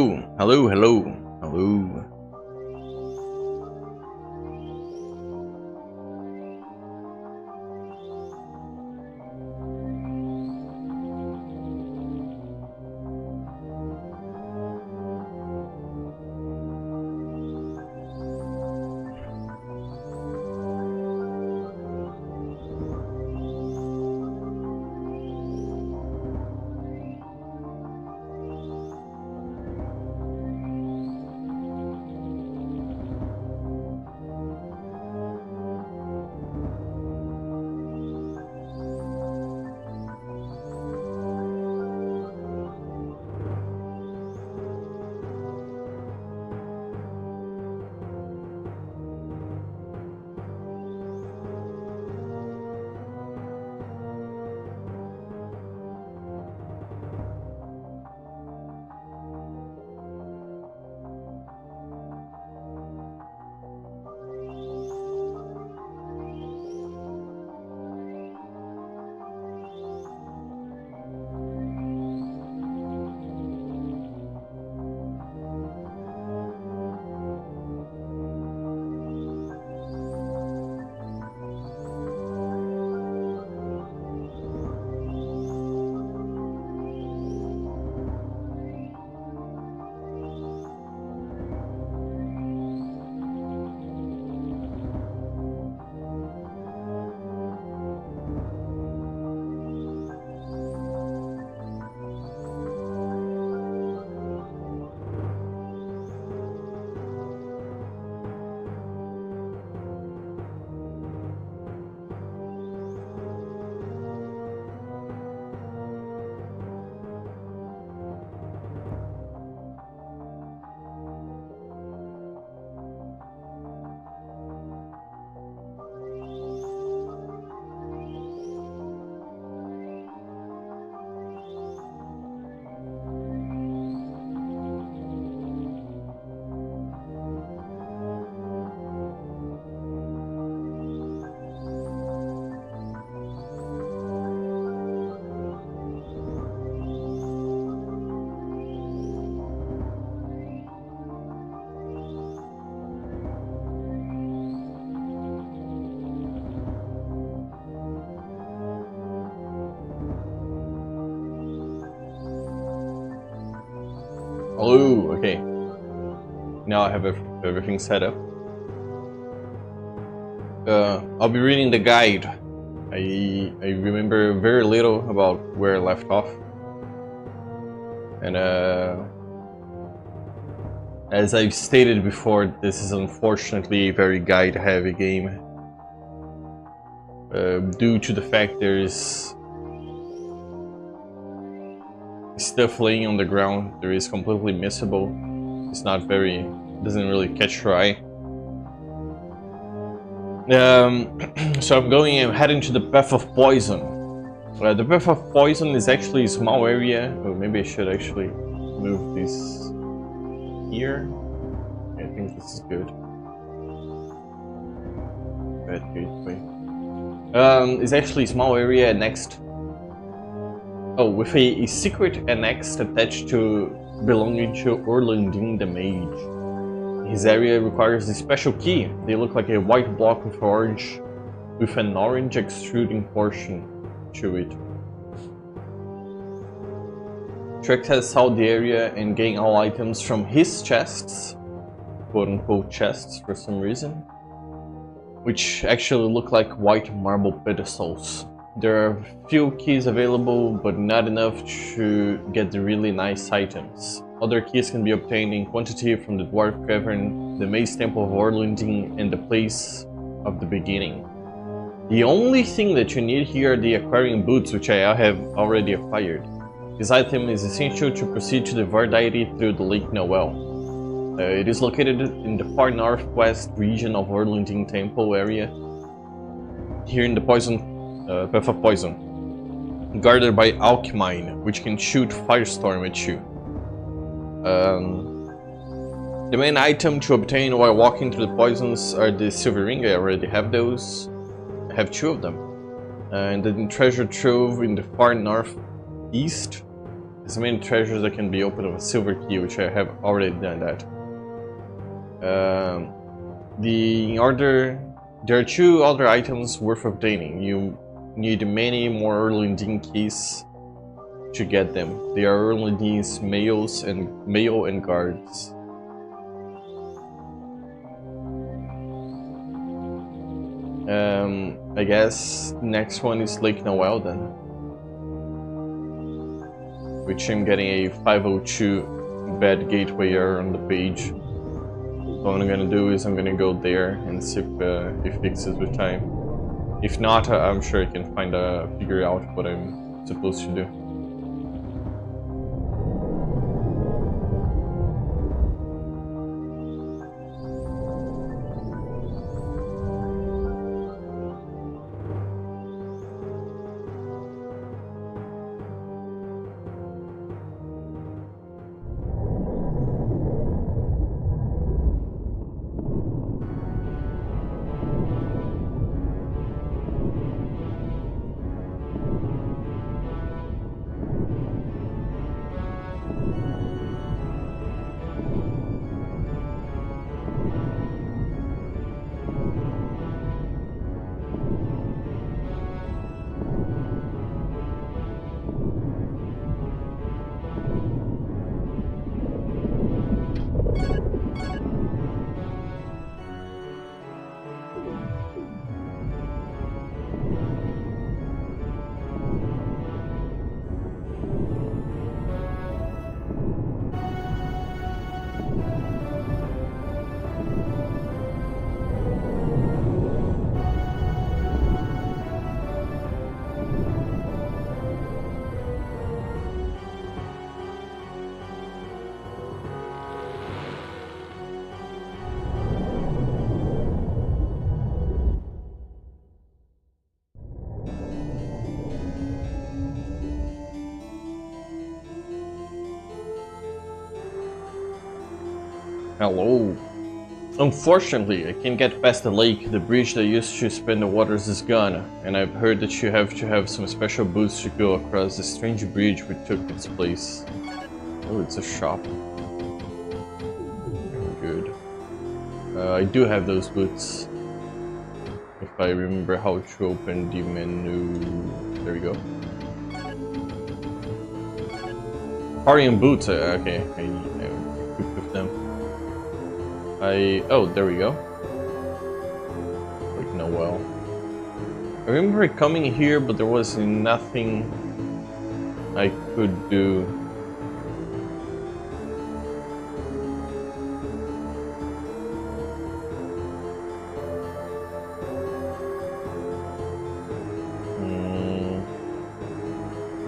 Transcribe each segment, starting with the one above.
Ooh, hello, hello, hello. Hello, okay. Now I have everything set up. I'll be reading the guide. I remember very little about where I left off. And as I've stated before, this is unfortunately a very guide-heavy game. Due to the fact there's stuff laying on the ground, there is completely missable. It's not very, doesn't really catch your eye. So I'm heading to the Path of Poison. The Path of Poison is actually a small area. Oh, maybe I should actually move this here. I think this is good. Bad gateway. It's actually a small area next. Oh, with a secret annex attached to belonging to Orlandin the Mage. His area requires a special key. They look like a white block with an orange extruding portion to it. Trek has sought the area and gain all items from his chests, quote-unquote chests for some reason, which actually look like white marble pedestals. There are few keys available, but not enough to get the really nice items. Other keys can be obtained in quantity from the Dwarf Cavern, the Maze Temple of Orlandin, and the Place of the Beginning. The only thing that you need here are the Aquarium Boots, which I have already acquired. This item is essential to proceed to the Var deity through the Lake Noel. It is located in the far northwest region of Orlandin Temple area, here in the Path of Poison, guarded by Alchemine, which can shoot Firestorm at you. The main item to obtain while walking through the poisons are the silver ring. I already have those. I have 2 of them. And the treasure trove in the far northeast, the There's many treasures that can be opened with a silver key, which I have already done that. There are 2 other items worth obtaining. You need many more Erlendine keys to get them. They are Erlendine's mail and guards. I guess next one is Lake Noel then, which I'm getting a 502 bad gateway error on the page. So what I'm gonna do is I'm gonna go there and see if it fixes with time. If not, I'm sure I can figure out what I'm supposed to do. Hello. Unfortunately, I can't get past the lake. The bridge that used to span the waters is gone, and I've heard that you have to have some special boots to go across the strange bridge which took its place. Oh, it's a shop. Good. I do have those boots. If I remember how to open the menu. There we go. Harian boots. Okay, I equipped with them. Oh, there we go. Like Noel. I remember coming here, but there was nothing I could do.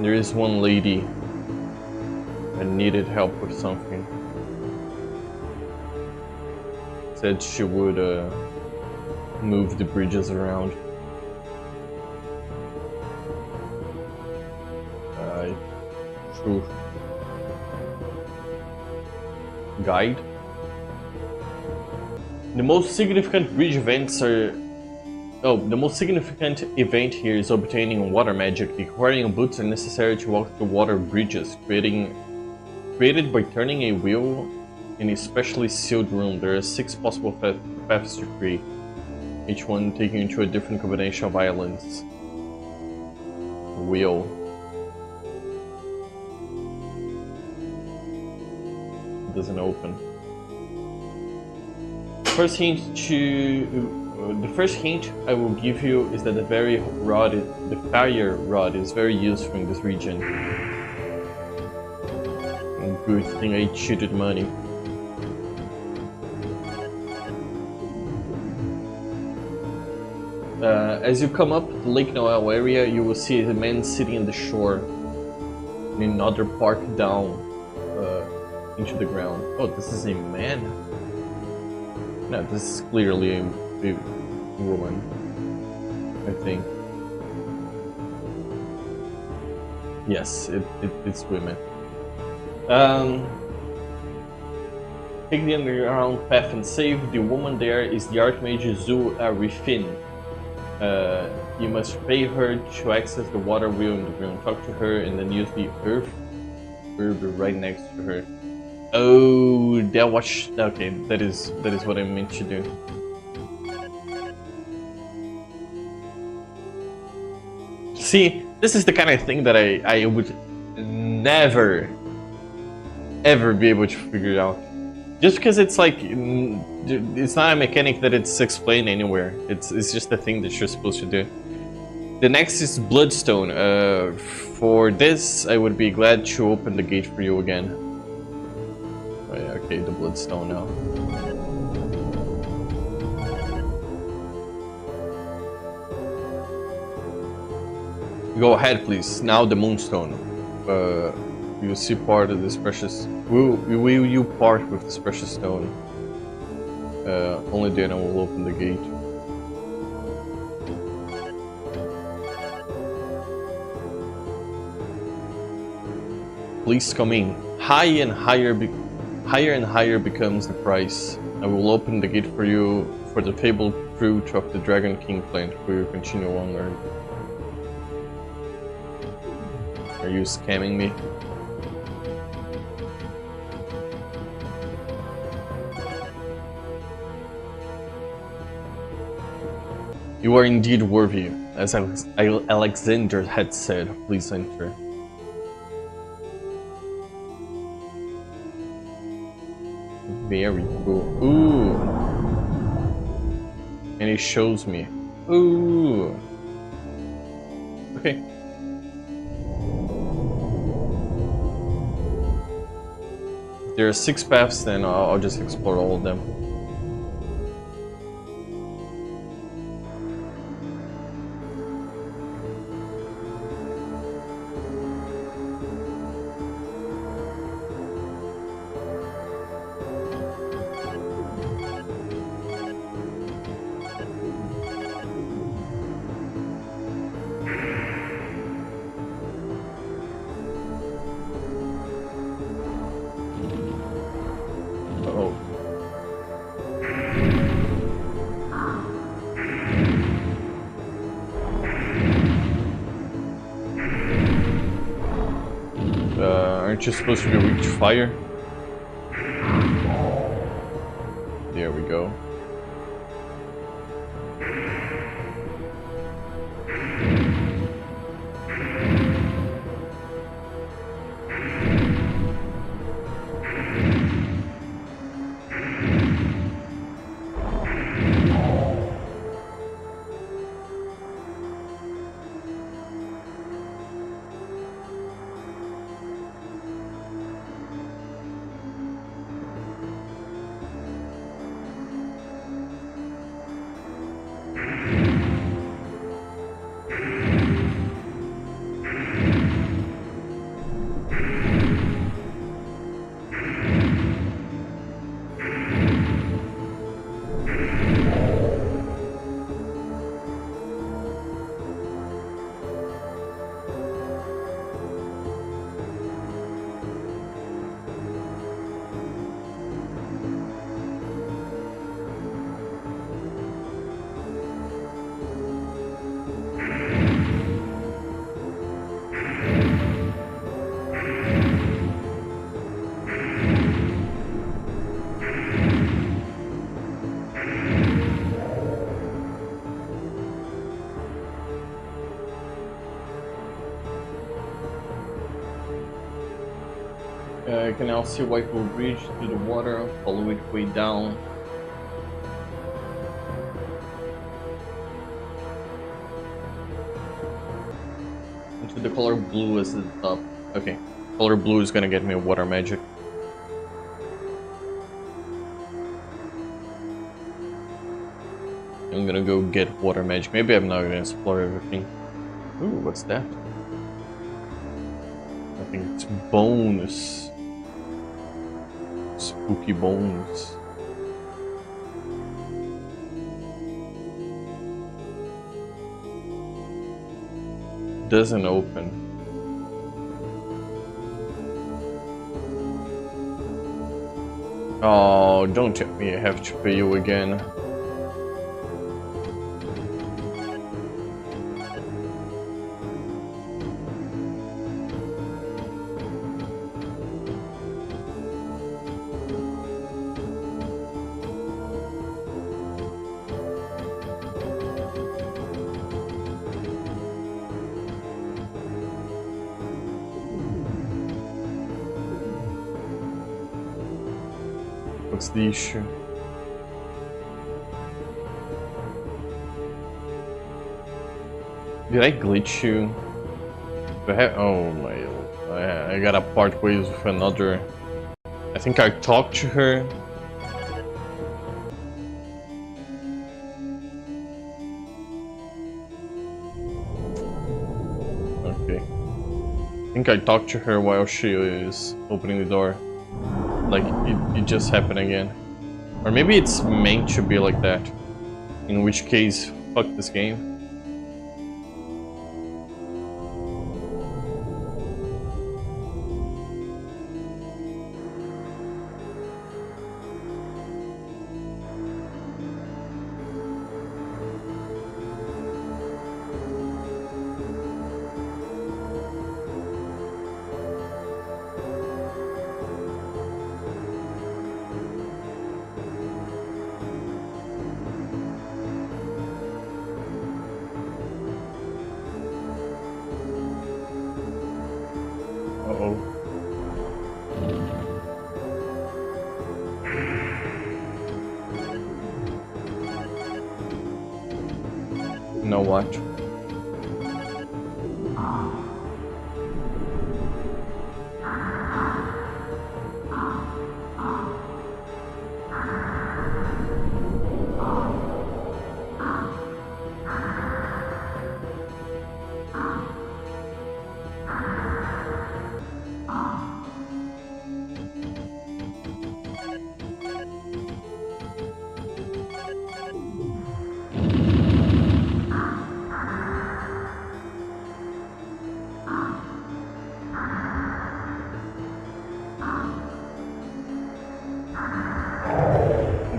There is one lady that needed help with something. Said she would move the bridges around. True. Guide. The most significant bridge events are... Oh, the most significant event here is obtaining water magic. The Aquarium boots are necessary to walk through water bridges, created by turning a wheel in a specially sealed room. There are 6 possible paths to create, each one taking you to a different combination of islands. Wheel. It doesn't open. The first hint I will give you is that the fire rod is very useful in this region. Good thing I cheated money. As you come up the Lake Noel area, you will see a man sitting on the shore, and another park down into the ground. Oh, this is a man? No, this is clearly a woman, I think. Yes, it's women. Take the underground path and save. The woman there is the Archmage Zu Rifin. You must pay her to access the water wheel in the ground. Talk to her and then use the earth Ruby right next to her. Oh, that watch. Okay, that is what I meant to do. See, this is the kind of thing that I would never ever be able to figure out. Just because it's like, it's not a mechanic that it's explained anywhere. It's just a thing that you're supposed to do. The next is Bloodstone. For this, I would be glad to open the gate for you again. Oh yeah, okay, the Bloodstone now. Go ahead, please. Now the Moonstone. You'll see part of this precious. Will you part with this precious stone? Only then I will open the gate. Please come in. Higher and higher becomes the price. I will open the gate for you for the fabled fruit of the Dragon King plant for you continue on Earth. Are you scamming me? You are indeed worthy, as Alexander had said. Please enter. Very cool. Ooh. And it shows me. Ooh. Okay. There are 6 paths, then I'll just explore all of them. Aren't you supposed to be weak to fire? There we go. I can now see White Bull Bridge through the water, follow it way down. Into the color blue as the top. Okay, color blue is gonna get me water magic. I'm gonna go get water magic. Maybe I'm not gonna explore everything. Ooh, what's that? I think it's bones. Spooky bones. Doesn't open. Oh, don't tell me I have to pay you again. what's the issue? Did I glitch you? Oh my... I gotta part ways with another... I think I talked to her. Okay. I think I talked to her while she is opening the door. Like, it just happened again. Or maybe it's meant to be like that. In which case, fuck this game. You know what?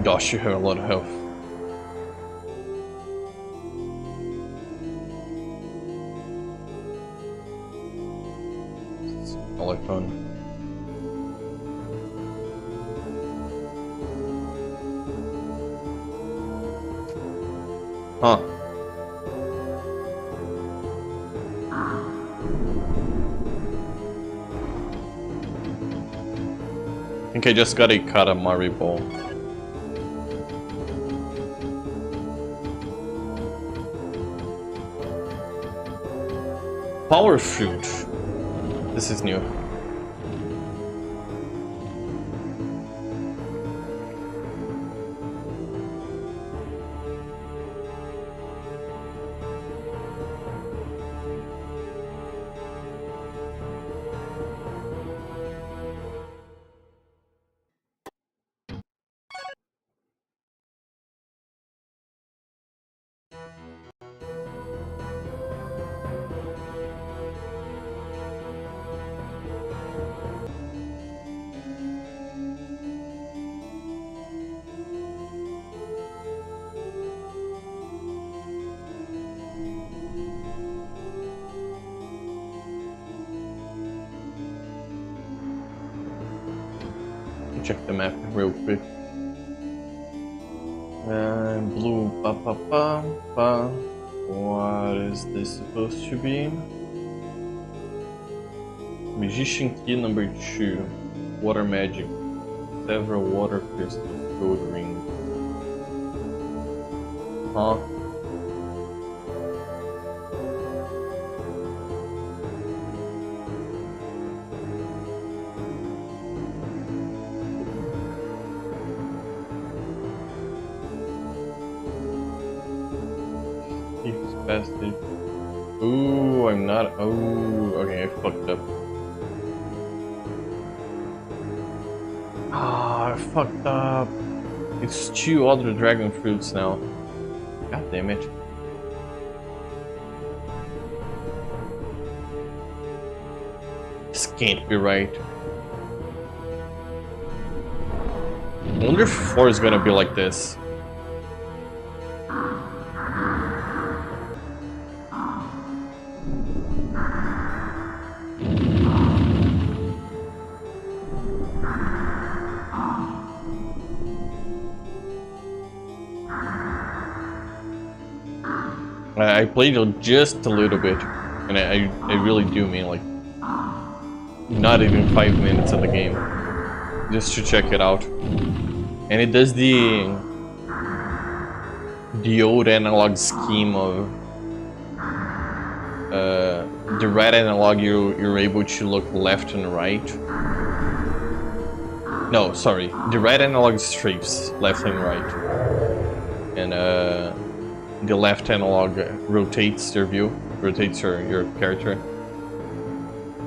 Gosh, you have a lot of health. It's all like fun. Huh. I think I just got a Katamari ball. Power fruit. This is new. Check the map real quick. Blue, ba. What is this supposed to be? Magician key number 2. Water magic. Several water crystals. Gold ring. Huh? Bastard. Ooh, I'm not. Oh, okay, I fucked up. Ah, I fucked up. It's 2 other dragon fruits now. God damn it. This can't be right. I wonder if 4 is gonna be like this. I played it just a little bit, and I really do mean like not even 5 minutes of the game, just to check it out. And it does the old analog scheme of the right analog you're able to look left and right. No, sorry, the right analog strafes left and right, and the left analog rotates their view, rotates your character.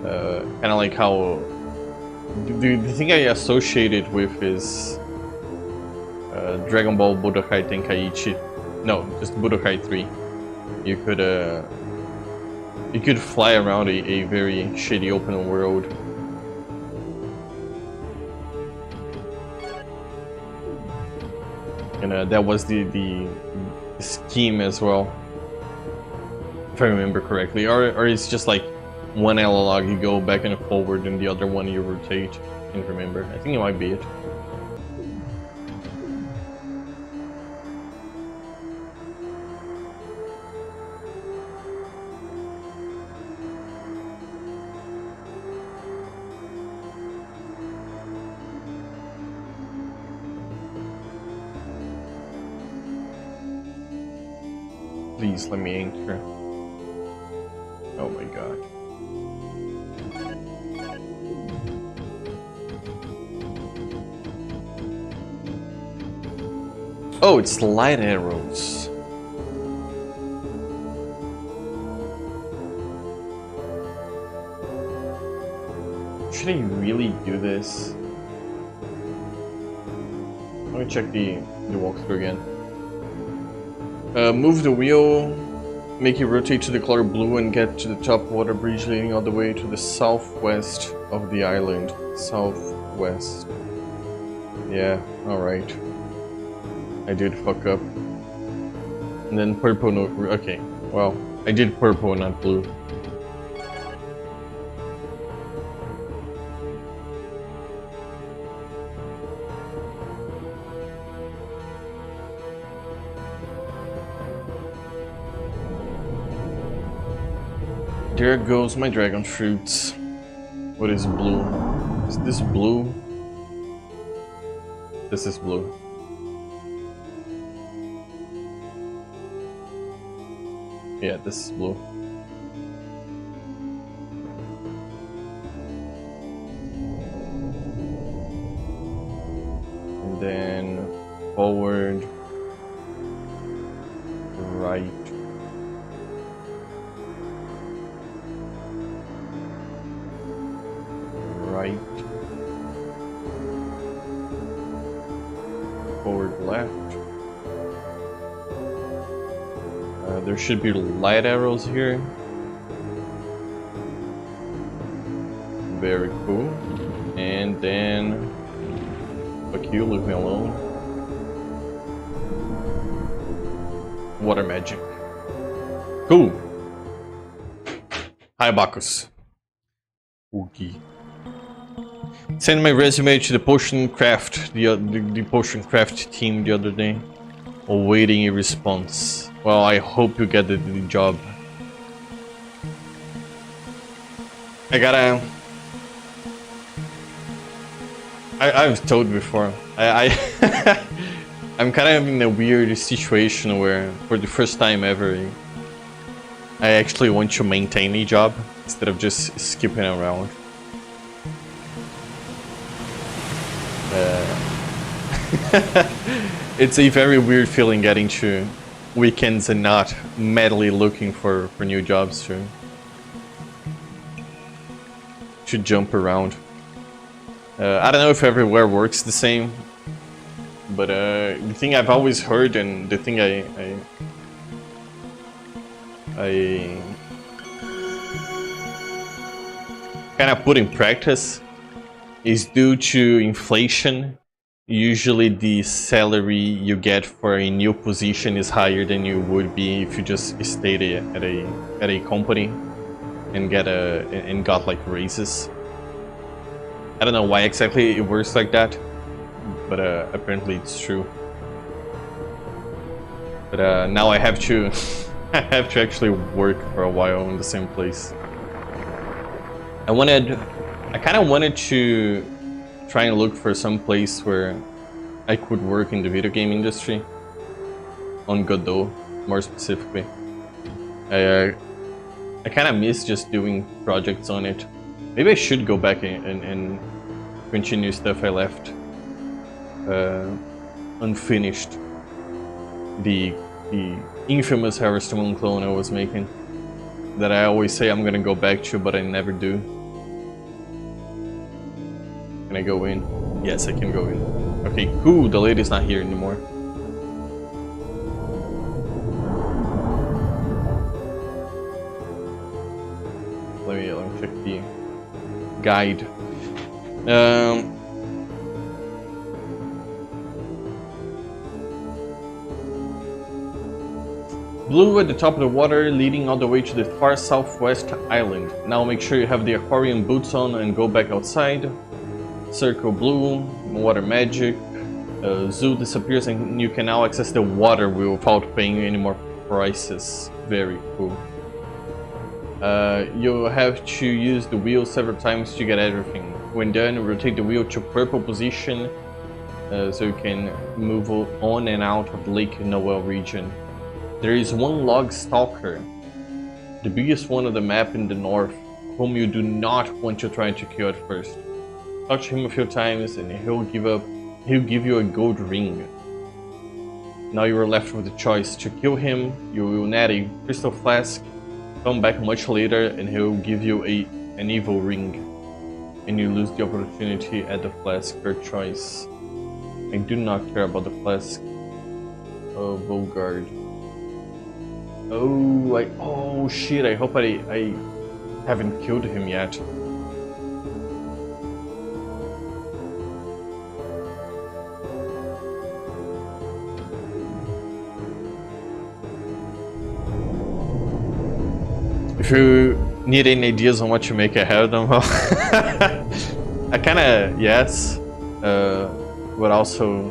Kind of like how the thing I associate it with is Dragon Ball Budokai Tenkaichi. No, just Budokai 3. You could fly around a very shitty open world. And that was the scheme as well, if I remember correctly. Or it's just like one analog you go back and forward and the other one you rotate. I can't remember. I think it might be it. Please let me enter. Oh my god. Oh, it's light arrows. Should I really do this? Let me check the walkthrough again. Move the wheel, make it rotate to the color blue and get to the top water bridge leading all the way to the southwest of the island. Southwest. Yeah, alright. I did fuck up. And then purple, no, okay. Well, I did purple, not blue. There goes my dragon fruits. What is blue? Is this blue? This is blue. Yeah, this is blue. And then forward, right. Right, forward left. There should be light arrows here. Very cool. And then, fuck you, leave me alone. Water magic. Cool. Hi, Bacchus. Oogie. Send my resume to the potion craft, the potion craft team the other day, awaiting a response. Well, I hope you get the job. I've told before. I'm kind of in a weird situation where, for the first time ever, I actually want to maintain a job instead of just skipping around. It's a very weird feeling getting to weekends and not madly looking for new jobs to jump around. I don't know if everywhere works the same, but the thing I've always heard and the thing I kind of put in practice is due to inflation. Usually the salary you get for a new position is higher than you would be if you just stayed at a company and got like raises. I don't know why exactly it works like that, but apparently it's true. But now I have to I have to actually work for a while in the same place. I kind of wanted to try and look for some place where I could work in the video game industry. On Godot, more specifically. I kind of miss just doing projects on it. Maybe I should go back and continue stuff I left unfinished. The infamous Harvest Moon clone I was making. That I always say I'm gonna go back to, but I never do. Can I go in? Yes, I can go in. Okay, cool, the lady's not here anymore. Let me check the guide. Blue at the top of the water, leading all the way to the far southwest island. Now make sure you have the aquarium boots on and go back outside. Circle blue, water magic. Zoo disappears and you can now access the water wheel without paying any more prices. Very cool. You'll have to use the wheel several times to get everything. When done, rotate the wheel to purple position so you can move on and out of Lake Noel region. There is one log stalker, the biggest one of the map in the north, whom you do not want to try to kill at first. Talk to him a few times and he'll give you a gold ring. Now you are left with the choice to kill him. You will net a crystal flask, come back much later and he'll give you an evil ring. And you lose the opportunity at the flask, your choice. I do not care about the flask. Oh, Volgard. Oh shit, I hope I haven't killed him yet. If you need any ideas on what to make, I have them. I kinda, yes, but also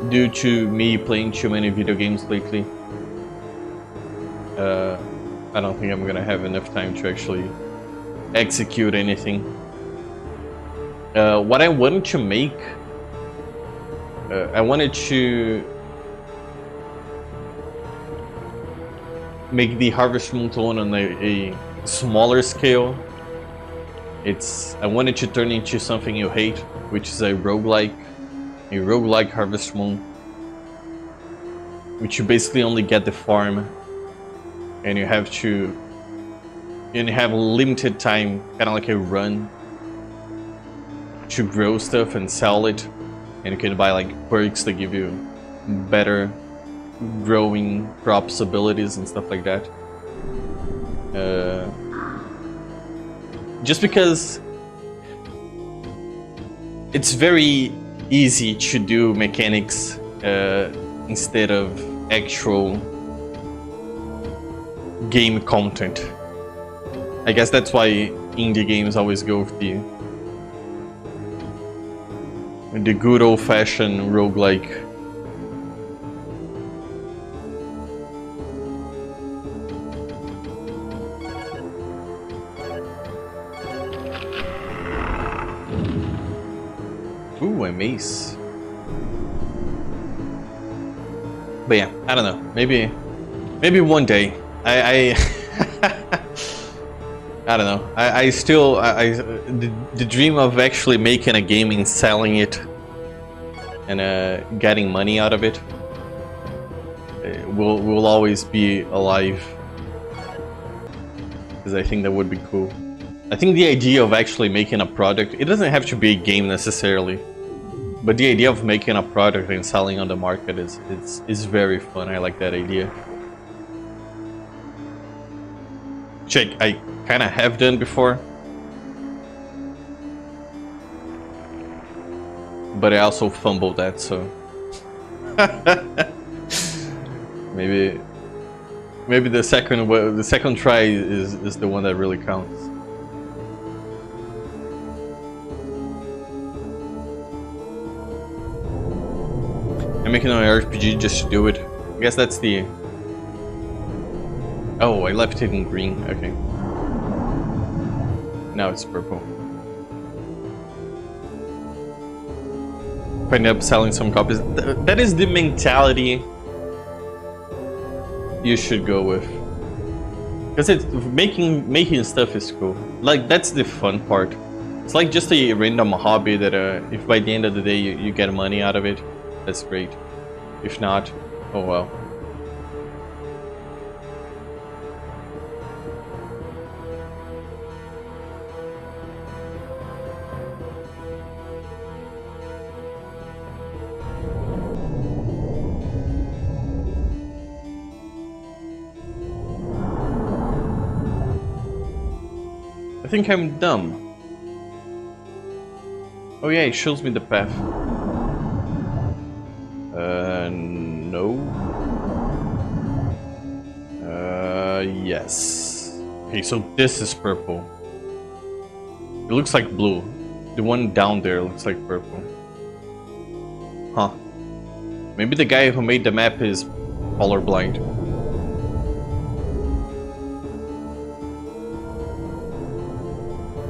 due to me playing too many video games lately, I don't think I'm gonna have enough time to actually execute anything. What I wanted to make, I wanted to make the Harvest Moon clone on a smaller scale. I wanted to turn into something you hate, which is a roguelike Harvest Moon, which you basically only get the farm, and you have limited time, kind of like a run, to grow stuff and sell it, and you can buy like perks that give you better growing crops abilities and stuff like that. Just because it's very easy to do mechanics instead of actual game content. I guess that's why indie games always go with the good old-fashioned roguelike. Ooh, a mace. But yeah, I don't know. Maybe one day. I don't know. The dream of actually making a game and selling it and getting money out of it will always be alive, because I think that would be cool. I think the idea of actually making a product, it doesn't have to be a game necessarily, but the idea of making a product and selling on the market is very fun. I like that idea. Which I kind of have done before, but I also fumbled that, so maybe the second try is the one that really counts. I'm making an RPG just to do it. I guess that's the... Oh, I left it in green. Okay. Now it's purple. if I end up selling some copies. That is the mentality you should go with. Because it's making stuff is cool. Like, that's the fun part. It's like just a random hobby that if by the end of the day you get money out of it, that's great. If not, oh well. I think I'm dumb. Oh yeah, it shows me the path. No. Yes. Okay, so this is purple. It looks like blue. The one down there looks like purple. Huh. Maybe the guy who made the map is colorblind.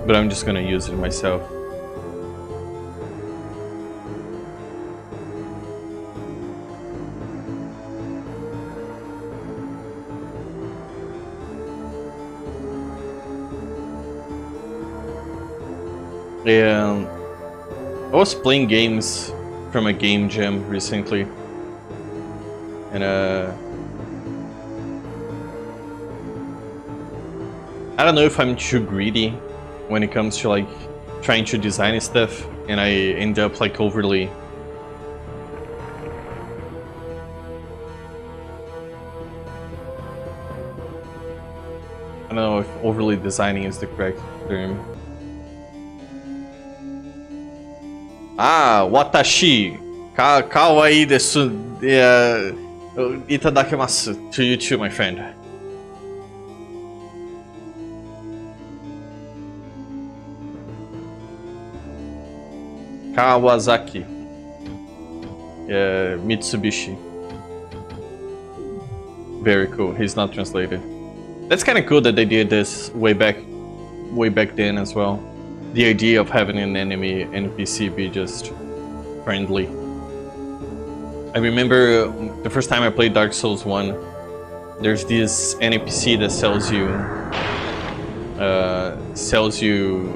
But I'm just gonna use it myself. Yeah, I was playing games from a game jam recently, and I don't know if I'm too greedy when it comes to like trying to design stuff, and I end up like overly I don't know if overly designing is the correct term. Ah, watashi kawaii desu itadakimasu. To you too, my friend. Kawasaki. Mitsubishi. Very cool. He's not translated. That's kind of cool that they did this way back then as well. The idea of having an enemy NPC be just friendly. I remember the first time I played Dark Souls 1, there's this NPC that sells you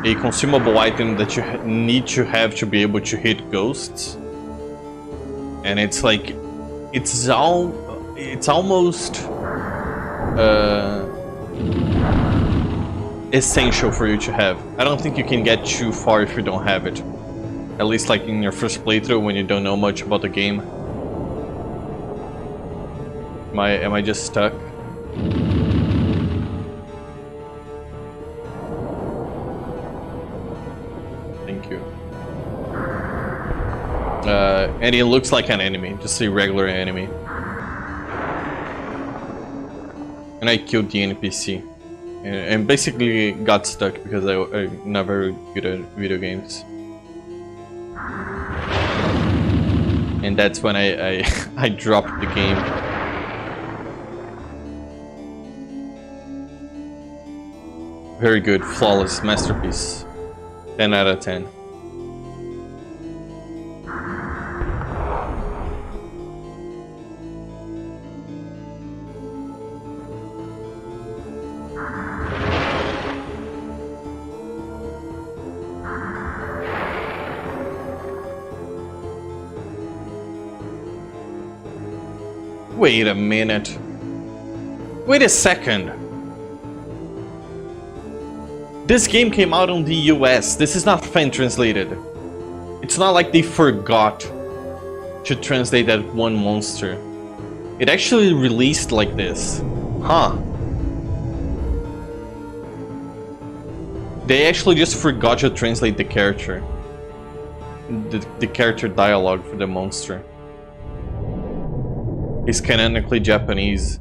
a consumable item that you need to have to be able to hit ghosts. And it's like, it's almost essential for you to have. I don't think you can get too far if you don't have it. At least like in your first playthrough when you don't know much about the game. Am I just stuck? Thank you. And it looks like an enemy, just a regular enemy. And I killed the NPC. And basically got stuck because I'm not very good at video games. And that's when I dropped the game. Very good, flawless masterpiece. 10 out of 10. Wait a minute. Wait a second. This game came out on the US. This is not fan translated. It's not like they forgot to translate that one monster. It actually released like this. Huh. They actually just forgot to translate the character. The character dialogue for the monster. It's canonically Japanese.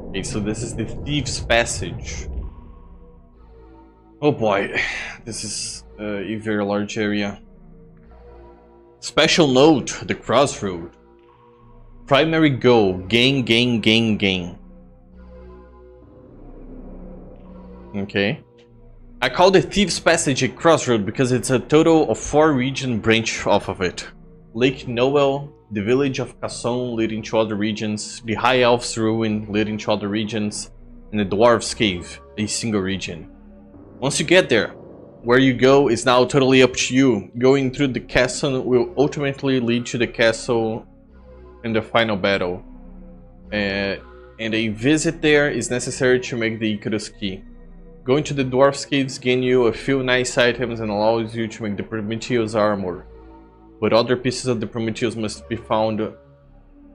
Okay, so this is the Thief's Passage. Oh boy, this is a very large area. Special note, the crossroad. Primary goal, gain. Okay. I call the Thieves Passage a crossroad because it's a total of 4 regions branch off of it. Lake Noel, the village of Casson leading to other regions, the High Elf's Ruin leading to other regions, and the Dwarf's Cave, a single region. Once you get there, where you go is now totally up to you. Going through the castle will ultimately lead to the castle in the final battle. And a visit there is necessary to make the Icarus Key. Going to the Dwarf's Caves gain you a few nice items and allows you to make the Prometheus armor. But other pieces of the Prometheus must be found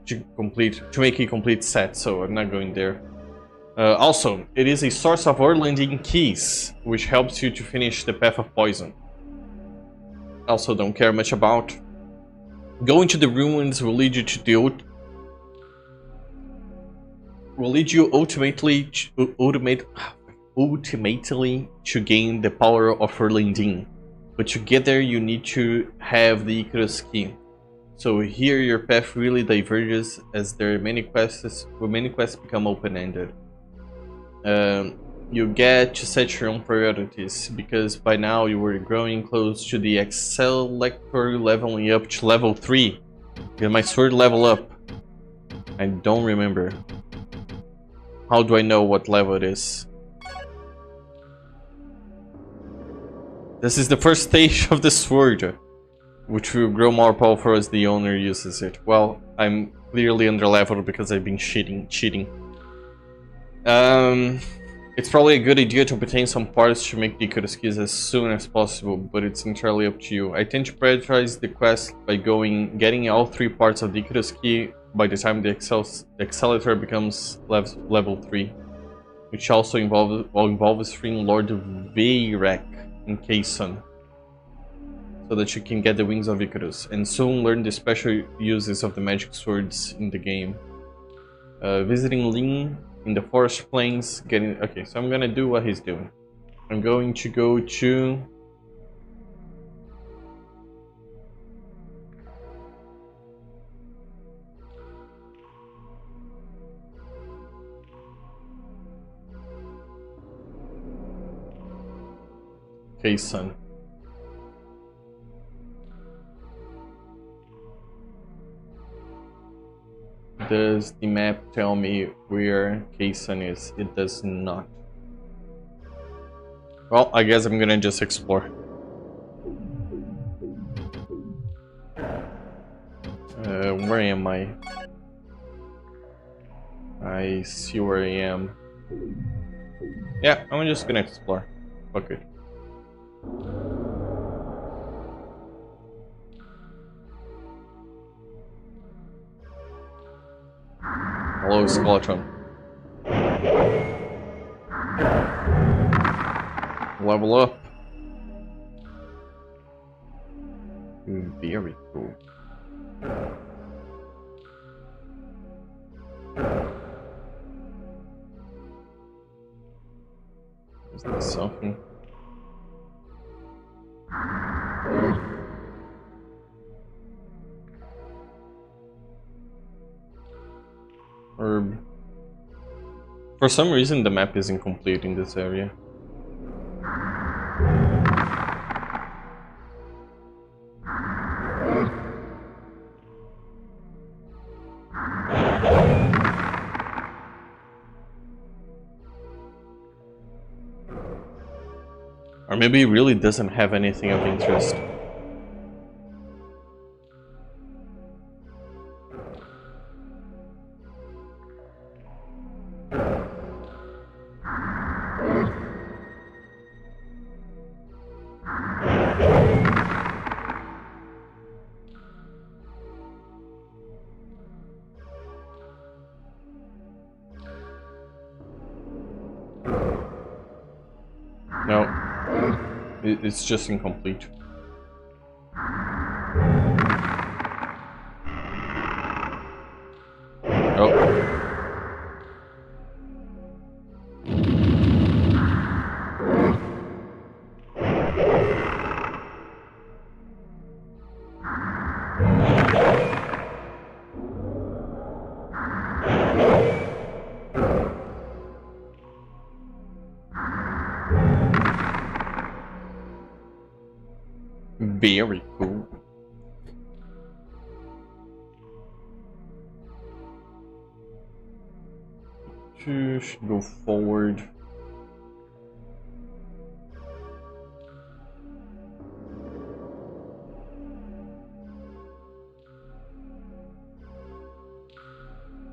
to make a complete set, so I'm not going there. Also, it is a source of Orlandine keys, which helps you to finish the Path of Poison. Also, don't care much about. Going to the ruins will lead you to the ultimately to gain the power of Orlandine. But to get there, you need to have the Icarus Key. So here, your path really diverges as there are many quests. Many quests become open-ended. You get to set your own priorities, because by now you were growing close to the Accelerator leveling up to level 3. Get my sword level up. I don't remember. How do I know what level it is? This is the first stage of the sword, which will grow more powerful as the owner uses it. Well, I'm clearly under-leveled because I've been cheating. It's probably a good idea to obtain some parts to make the Icarus keys as soon as possible, but it's entirely up to you. I tend to prioritize the quest by getting all 3 parts of the Icarus key by the time the Accelerator becomes level 3, which also involves freeing Lord Veyrak in Kayson, so that you can get the Wings of Icarus, and soon learn the special uses of the magic swords in the game. Visiting Lin in the Forest Plains, okay, so I'm gonna do what he's doing. I'm going to go to... Kayson. Does the map tell me where Kayson is? It does not. Well, I guess I'm gonna just explore. Where am I? I see where I am. Yeah, I'm just gonna explore. Okay. Hello, Skeleton. Level up. Very cool. Is there something? Herb. For some reason the map is incomplete in this area. Or maybe it really doesn't have anything of interest. No, it's just incomplete. Oh. Very cool. Should go forward.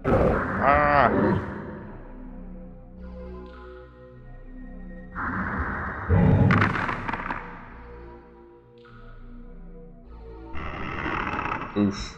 Ah! Oof.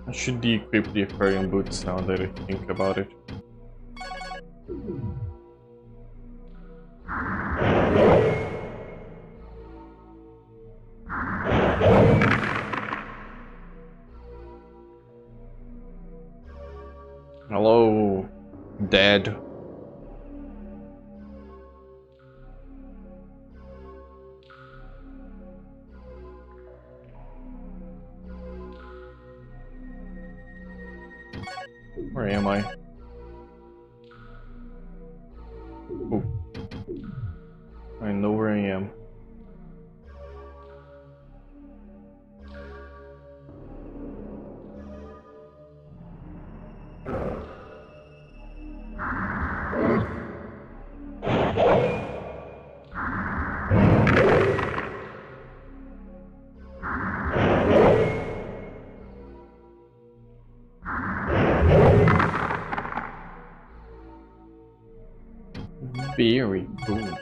I should de-equip the aquarium boots now that I think about it. Hello, Dad. Where am I? Oh. I know where I am. Very cool.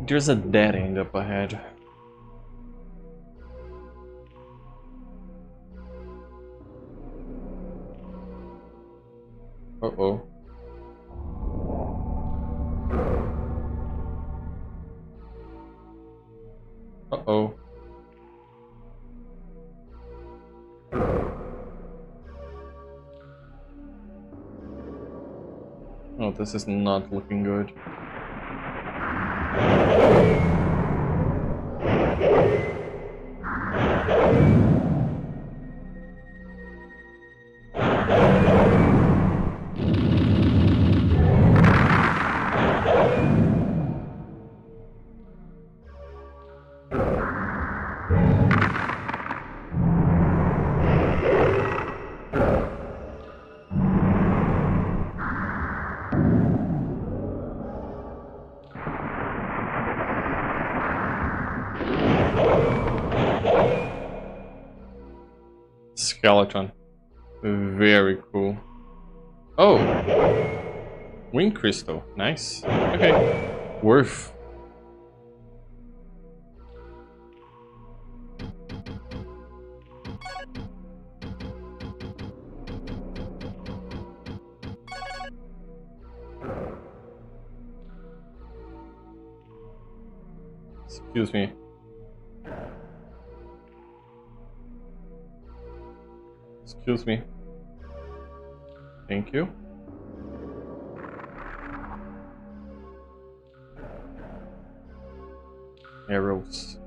There's a dead end up ahead. Uh-oh. Uh-oh. Oh, this is not looking good. Skeleton. Very cool. Oh! Wind crystal. Nice. Okay. Worth. Excuse me. Excuse me. Thank you. Arrows.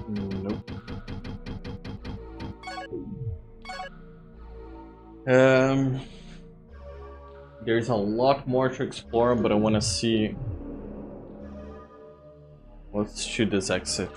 Nope. There's a lot more to explore, but I want to see. Let's shoot this exit.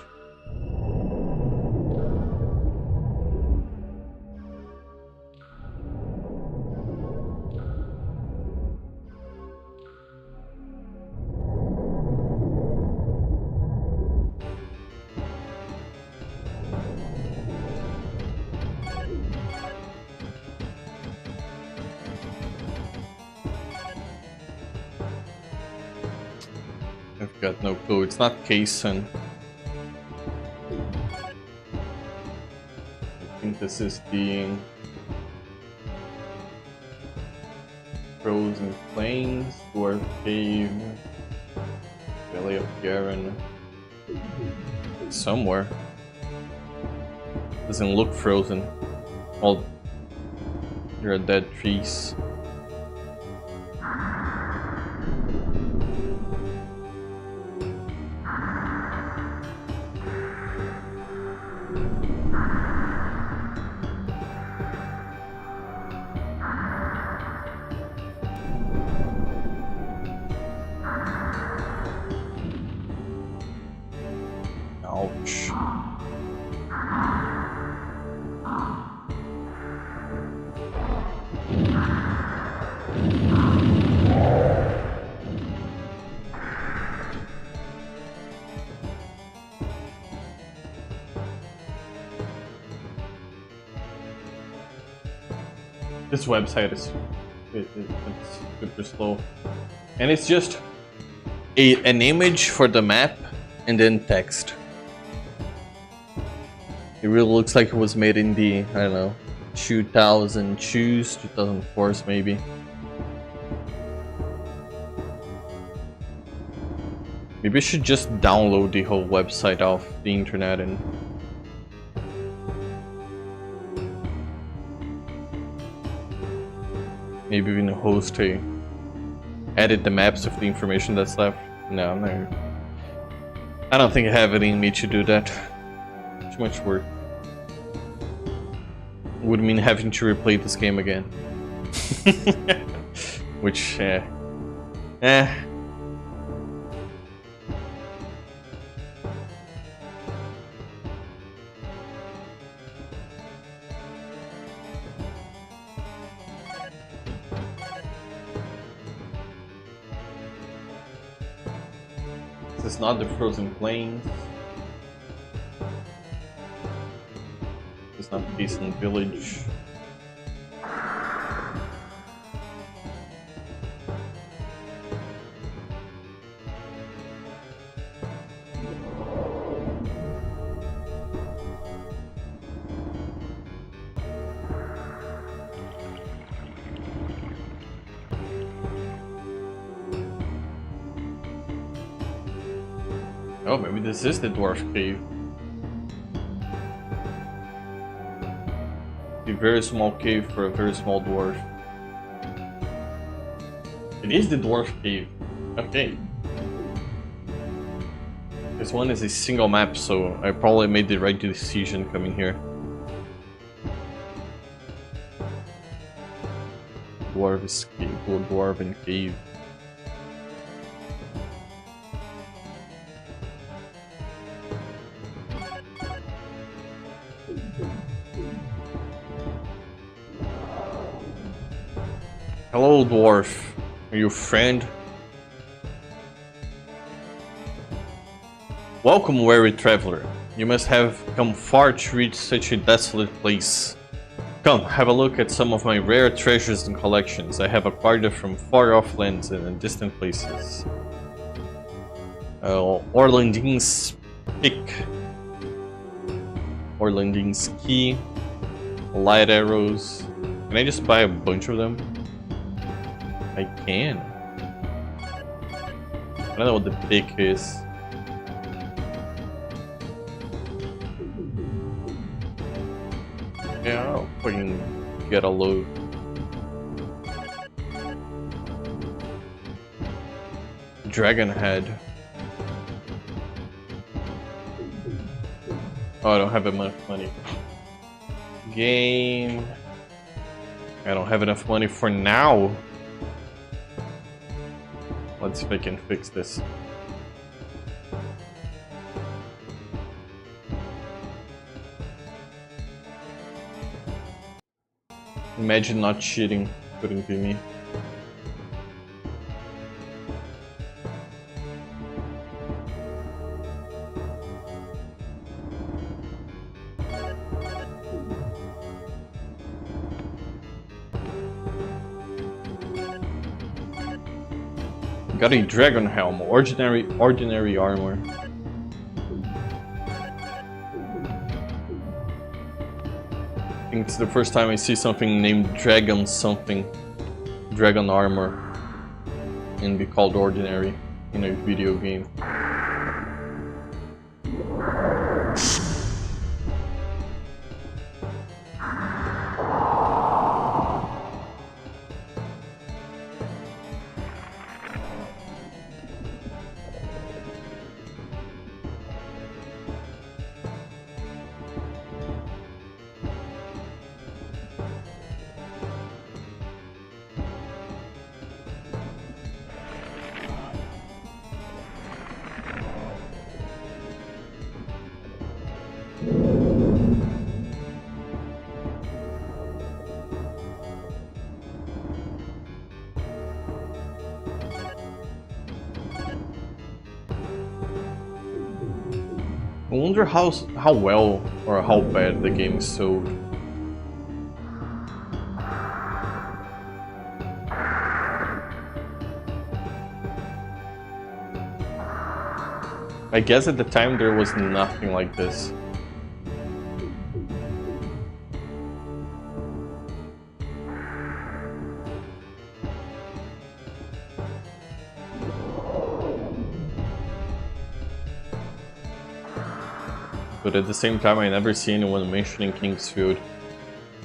I've got no clue. It's not Kaysen. think this is the Frozen Plains, Dwarf Cave, Valley of Garen. Somewhere. Doesn't look frozen. All there are dead trees. Ouch. This website is it's super slow, and it's just an image for the map and then text. It really looks like it was made in the, I don't know, 2004s maybe. Maybe I should just download the whole website off the internet and maybe even host a edit the maps of the information that's left. No, I'm not. I don't think I have it in me to do that. Too much work. Would mean having to replay this game again. Which, This is not the Frozen Plains. It's not the Decent Village. Oh, maybe this is the Dwarf Cave. A very small cave for a very small dwarf. It is the Dwarf Cave. Okay. This one is a single map, so I probably made the right decision coming here. Dwarven Cave. Hello, dwarf. Are you a friend? Welcome, weary traveler. You must have come far to reach such a desolate place. Come, have a look at some of my rare treasures and collections. I have acquired them from far-off lands and distant places. Orlandin's pick. Orlandin's key. Light arrows. Can I just buy a bunch of them? I can. I don't know what the pick is. Yeah, I'll fucking get a load. Dragon head. Oh, I don't have enough money. Game. I don't have enough money for now. Let's see if I can fix this. Imagine not cheating. Couldn't be me. Got a dragon helm, ordinary armor. think it's the first time I see something named Dragon something. Dragon Armor. And be called Ordinary in a video game. I wonder how well or how bad the game is sold. I guess at the time there was nothing like this. But at the same time, I never see anyone mentioning Kingsfield,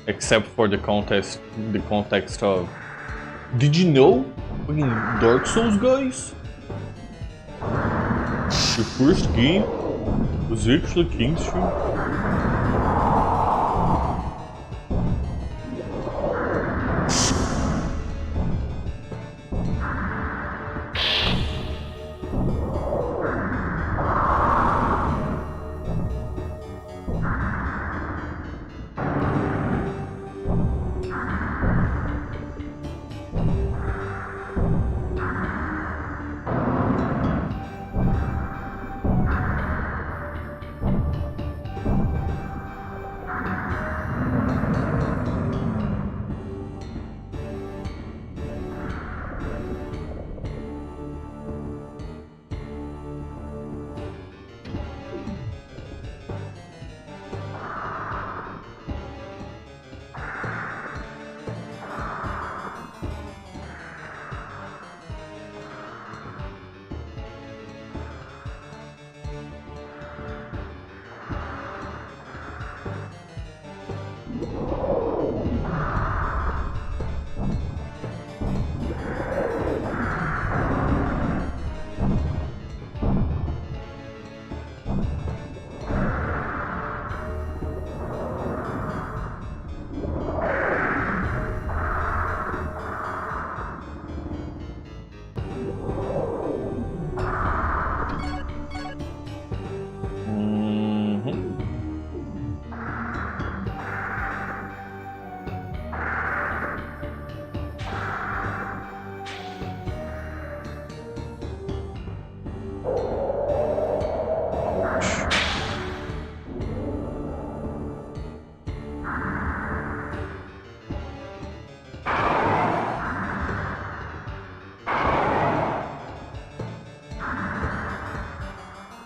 except for the context of, did you know, fucking Dark Souls guys? The first game was actually Kingsfield.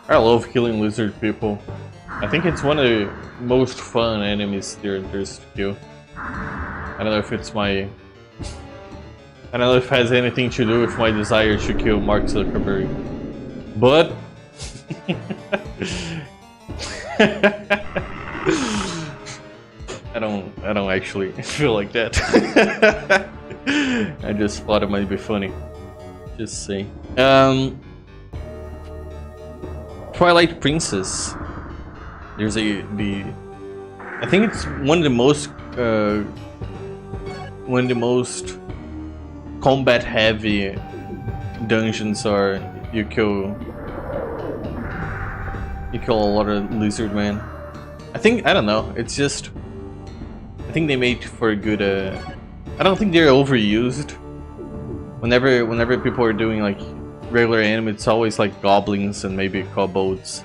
I love killing lizard people. I think it's one of the most fun enemies there's to kill. I don't know if it's my... I don't know if it has anything to do with my desire to kill Mark Zuckerberg. But... I don't actually feel like that. I just thought it might be funny. Just say. Twilight Princess. There's I think it's one of the most combat heavy dungeons. Are you kill a lot of lizard men. I don't know. It's just I think they made for a good. I don't think they're overused. Whenever people are doing like regular anime, it's always like goblins and maybe kobolds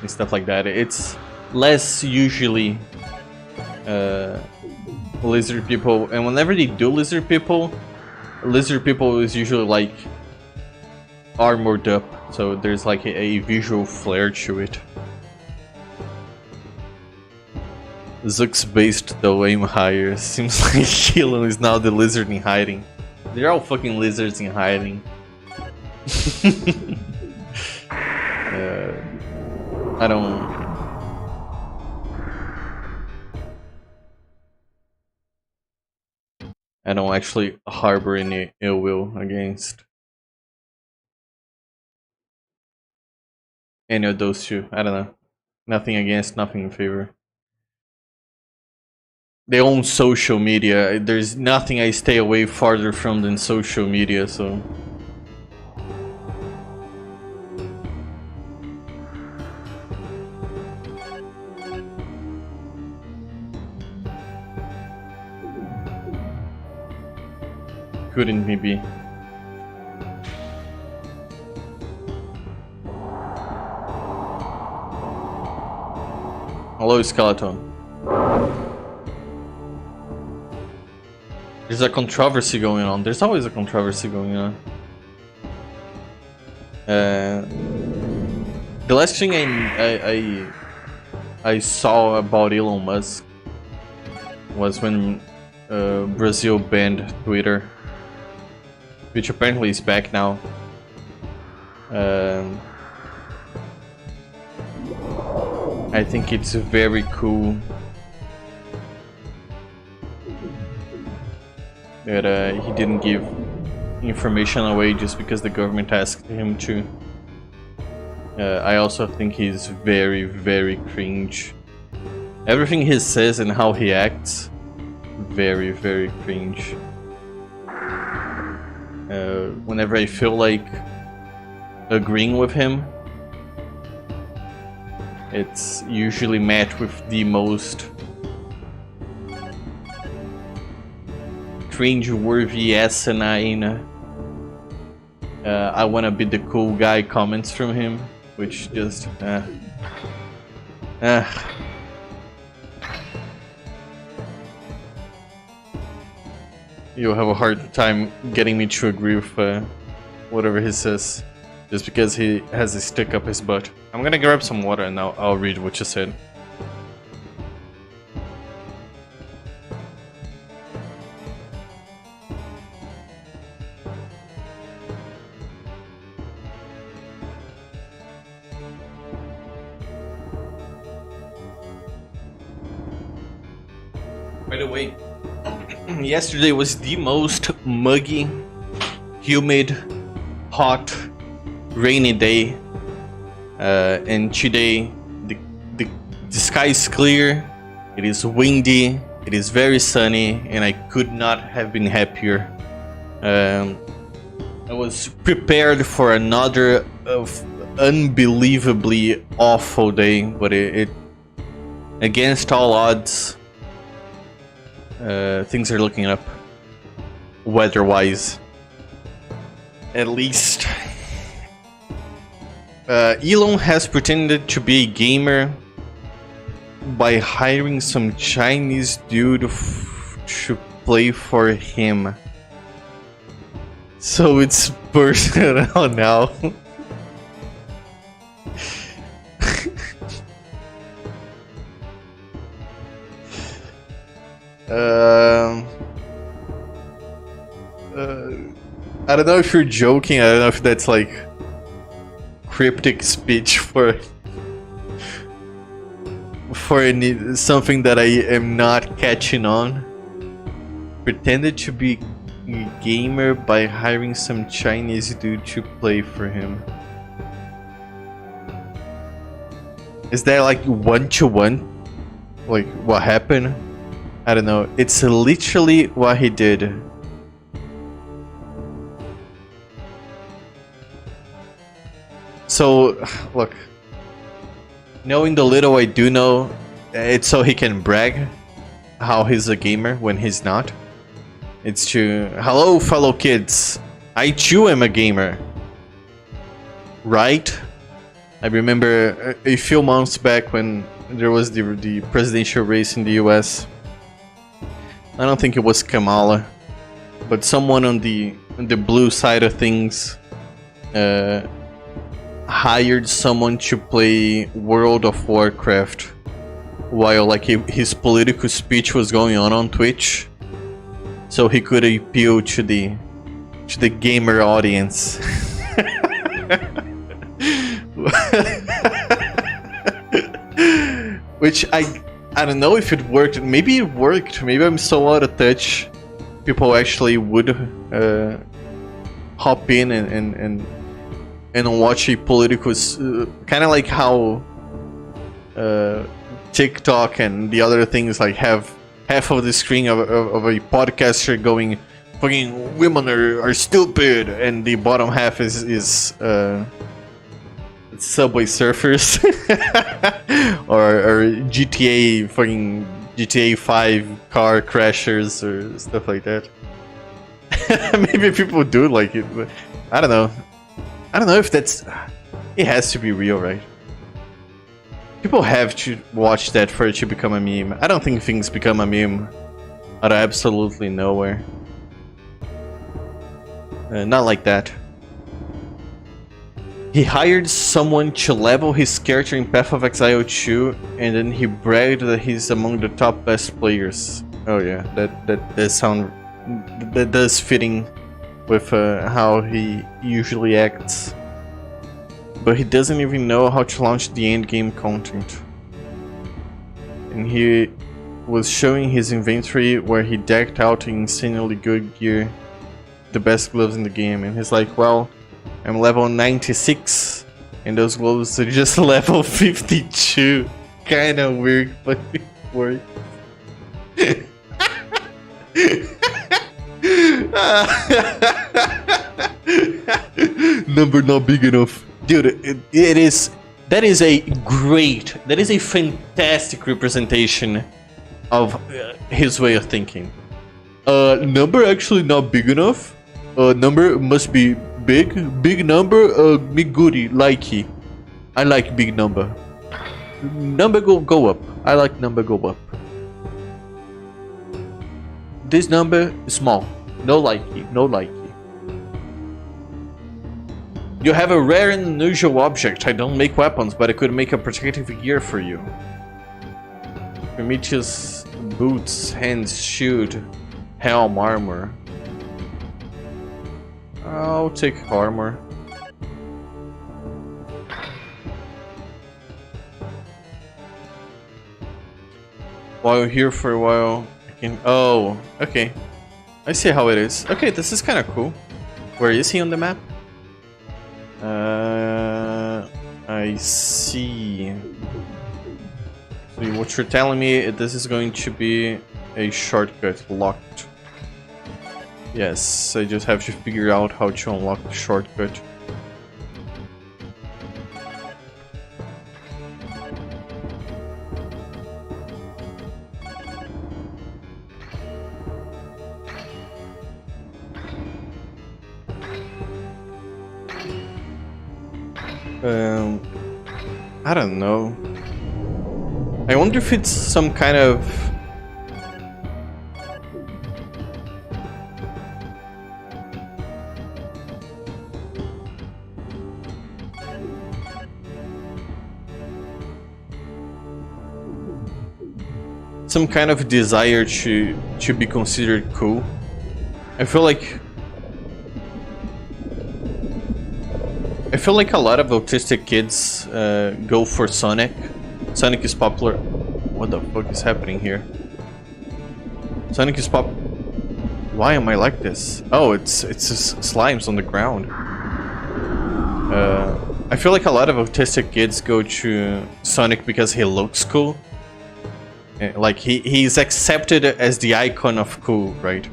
and stuff like that. It's less usually lizard people, and whenever they do lizard people is usually like armored up, so there's like a visual flair to it. Zook's based though aim higher. Seems like Elon is now the lizard in hiding. They're all fucking lizards in hiding. I don't actually harbor any ill will against any of those two. I don't know. Nothing against, nothing in favor. They own social media. There's nothing I stay away farther from than social media, so... Couldn't maybe. Hello, Skeleton. There's a controversy going on. There's always a controversy going on. The last thing I saw about Elon Musk was when Brazil banned Twitter, which apparently is back now. I think it's very cool that he didn't give information away just because the government asked him to. I also think he's very, very cringe. Everything he says and how he acts, very, very cringe. Whenever I feel like agreeing with him, it's usually met with the most cringe-worthy asinine I wanna be the cool guy comments from him, which just you'll have a hard time getting me to agree with whatever he says, just because he has a stick up his butt. I'm gonna grab some water and I'll read what you said. By the way, yesterday was the most muggy, humid, hot, rainy day, and today the sky is clear, it is windy, it is very sunny, and I could not have been happier. I was prepared for another unbelievably awful day, but it against all odds, things are looking up weather-wise. At least Elon has pretended to be a gamer by hiring some Chinese dude to play for him. So it's personal now. I don't know if you're joking, I don't know if that's like cryptic speech for something that I am not catching on. Pretended to be a gamer by hiring some Chinese dude to play for him. Is that like one-to-one? Like what happened? I don't know. It's literally what he did. So, look, knowing the little I do know, it's so he can brag how he's a gamer when he's not. It's to, hello fellow kids, I too am a gamer. Right? I remember a few months back when there was the presidential race in the US. I don't think it was Kamala, but someone on the blue side of things hired someone to play World of Warcraft while like his political speech was going on Twitch, so he could appeal to the gamer audience. Which I don't know if it worked. Maybe it worked. Maybe I'm so out of touch. People actually would hop in and watch a political, kind of like how TikTok and the other things like have half of the screen of a podcaster going, "Fucking women are stupid," and the bottom half is Subway Surfers or GTA 5 car crashers or stuff like that. Maybe people do like it, but I don't know. I don't know if that's... It has to be real, right? People have to watch that for it to become a meme. I don't think things become a meme out of absolutely nowhere. Not like that. He hired someone to level his character in Path of Exile 2, and then he bragged that he's among the top best players. Oh yeah, that does sound... That does fitting with how he usually acts. But he doesn't even know how to launch the endgame content. And he was showing his inventory where he decked out insanely good gear, the best gloves in the game, and he's like, well, I'm level 96 and those gloves are just level 52. Kinda weird, but it works. Number not big enough. Dude, it is... That is a great... That is a fantastic representation of his way of thinking. Number actually not big enough. Number must be big. Big number, me goody, likey. I like big number. Number go up. I like number go up. This number is small. No likey, no likey. You have a rare and unusual object. I don't make weapons, but I could make a protective gear for you. Prometheus boots, hands, shield, helm, armor. I'll take armor. While you're here for a while, I can... Oh, okay. I see how it is. Okay, this is kind of cool. Where is he on the map? I see. So what you're telling me, this is going to be a shortcut locked. Yes, I just have to figure out how to unlock the shortcut. I don't know. I wonder if it's some kind of... some kind of desire to be considered cool. I feel like a lot of autistic kids go for Sonic. Sonic is popular. What the fuck is happening here? Sonic is Why am I like this? Oh, it's just slimes on the ground. I feel like a lot of autistic kids go to Sonic because he looks cool. Like he's accepted as the icon of cool, right?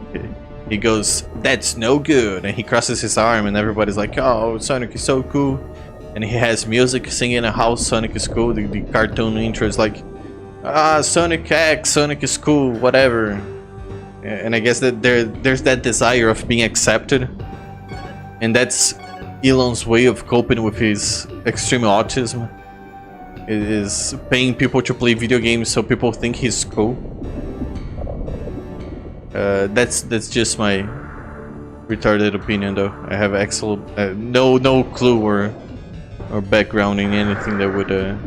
He goes, "That's no good," and he crosses his arm, and everybody's like, "Oh, Sonic is so cool." And he has music singing how Sonic is cool. The cartoon intro is like, "Ah, Sonic X, Sonic is cool, whatever." And I guess that there's that desire of being accepted, and that's Elon's way of coping with his extreme autism. It is paying people to play video games so people think he's cool. That's just my retarded opinion, though. I have excellent no clue or background in anything that would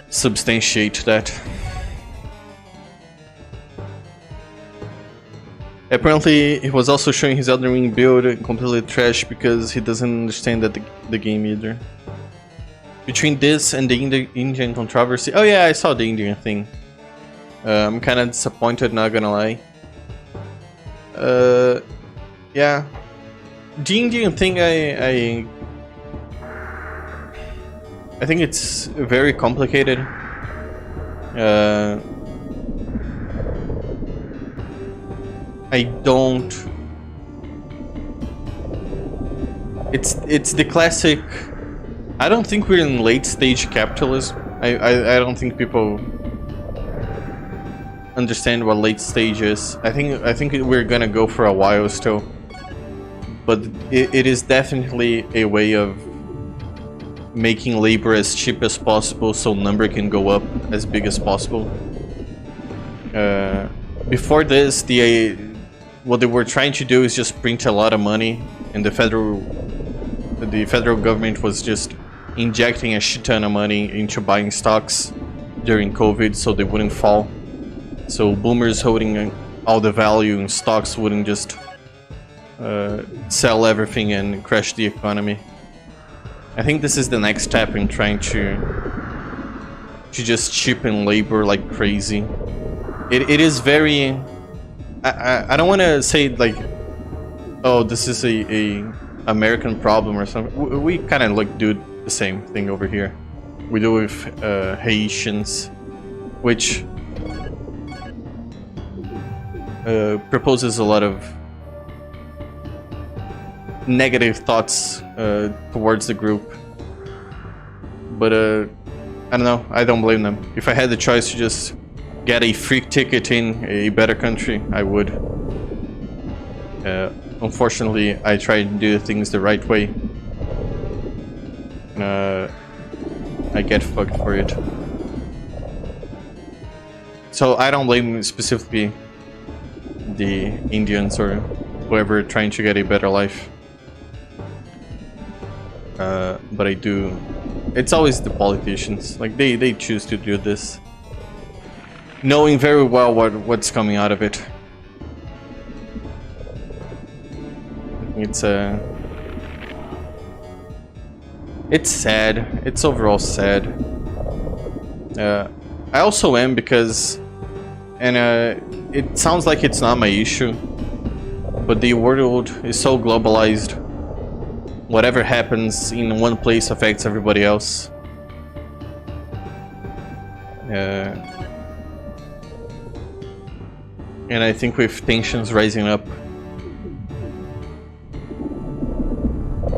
substantiate that. Apparently, he was also showing his Elden Ring build completely trash because he doesn't understand that the game either. Between this and the Indian controversy... Oh yeah, I saw the Indian thing. I'm kinda disappointed, not gonna lie. Yeah. The Indian thing, I think it's very complicated. I don't... It's the classic... I don't think we're in late stage capitalism. I don't think people understand what late stage is. I think we're gonna go for a while still. But it is definitely a way of making labor as cheap as possible so number can go up as big as possible. Before this, what they were trying to do is just print a lot of money, and the federal government was just injecting a shit ton of money into buying stocks during COVID so they wouldn't fall. So boomers holding all the value in stocks wouldn't just sell everything and crash the economy. I think this is the next step in trying to just cheapen labor like crazy. It is very... I don't want to say like, oh, this is a American problem or something. We kind of like do the same thing over here. We do with Haitians, which proposes a lot of negative thoughts towards the group. But I don't know, I don't blame them. If I had the choice to just get a free ticket in a better country, I would. Unfortunately, I try to do things the right way. I get fucked for it. So I don't blame specifically the Indians or whoever trying to get a better life. But I do... It's always the politicians. Like, they choose to do this, knowing very well what's coming out of it. It's sad. It's overall sad. I also am because, and it sounds like it's not my issue, but the world is so globalized. Whatever happens in one place affects everybody else. And I think with tensions rising up...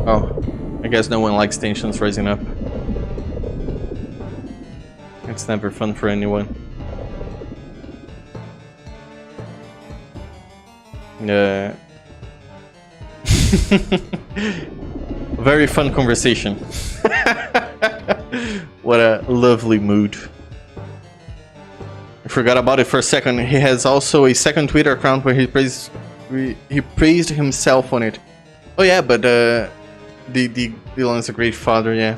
Oh, I guess no one likes tensions rising up. It's never fun for anyone. Very fun conversation. What a lovely mood. I forgot about it for a second. He has also a second Twitter account where he praised himself on it. Oh yeah, but Dylan's a great father, yeah.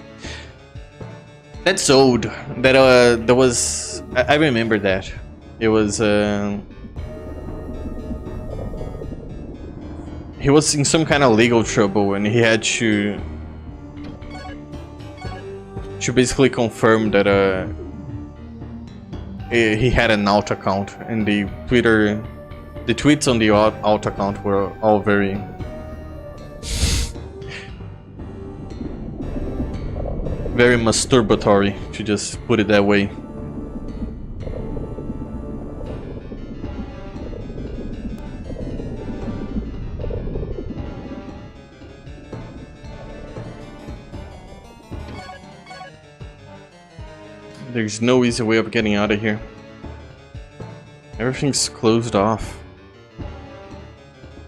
That's old. That was... I remember that. It was... He was in some kind of legal trouble and he had to basically confirm that he had an alt account, and the tweets on the alt account were all very masturbatory, to just put it that way. There's no easy way of getting out of here. Everything's closed off.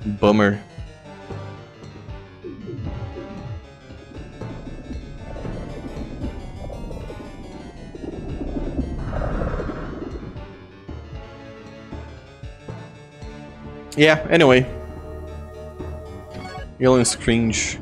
Bummer. Yeah, anyway. Dylan's cringe.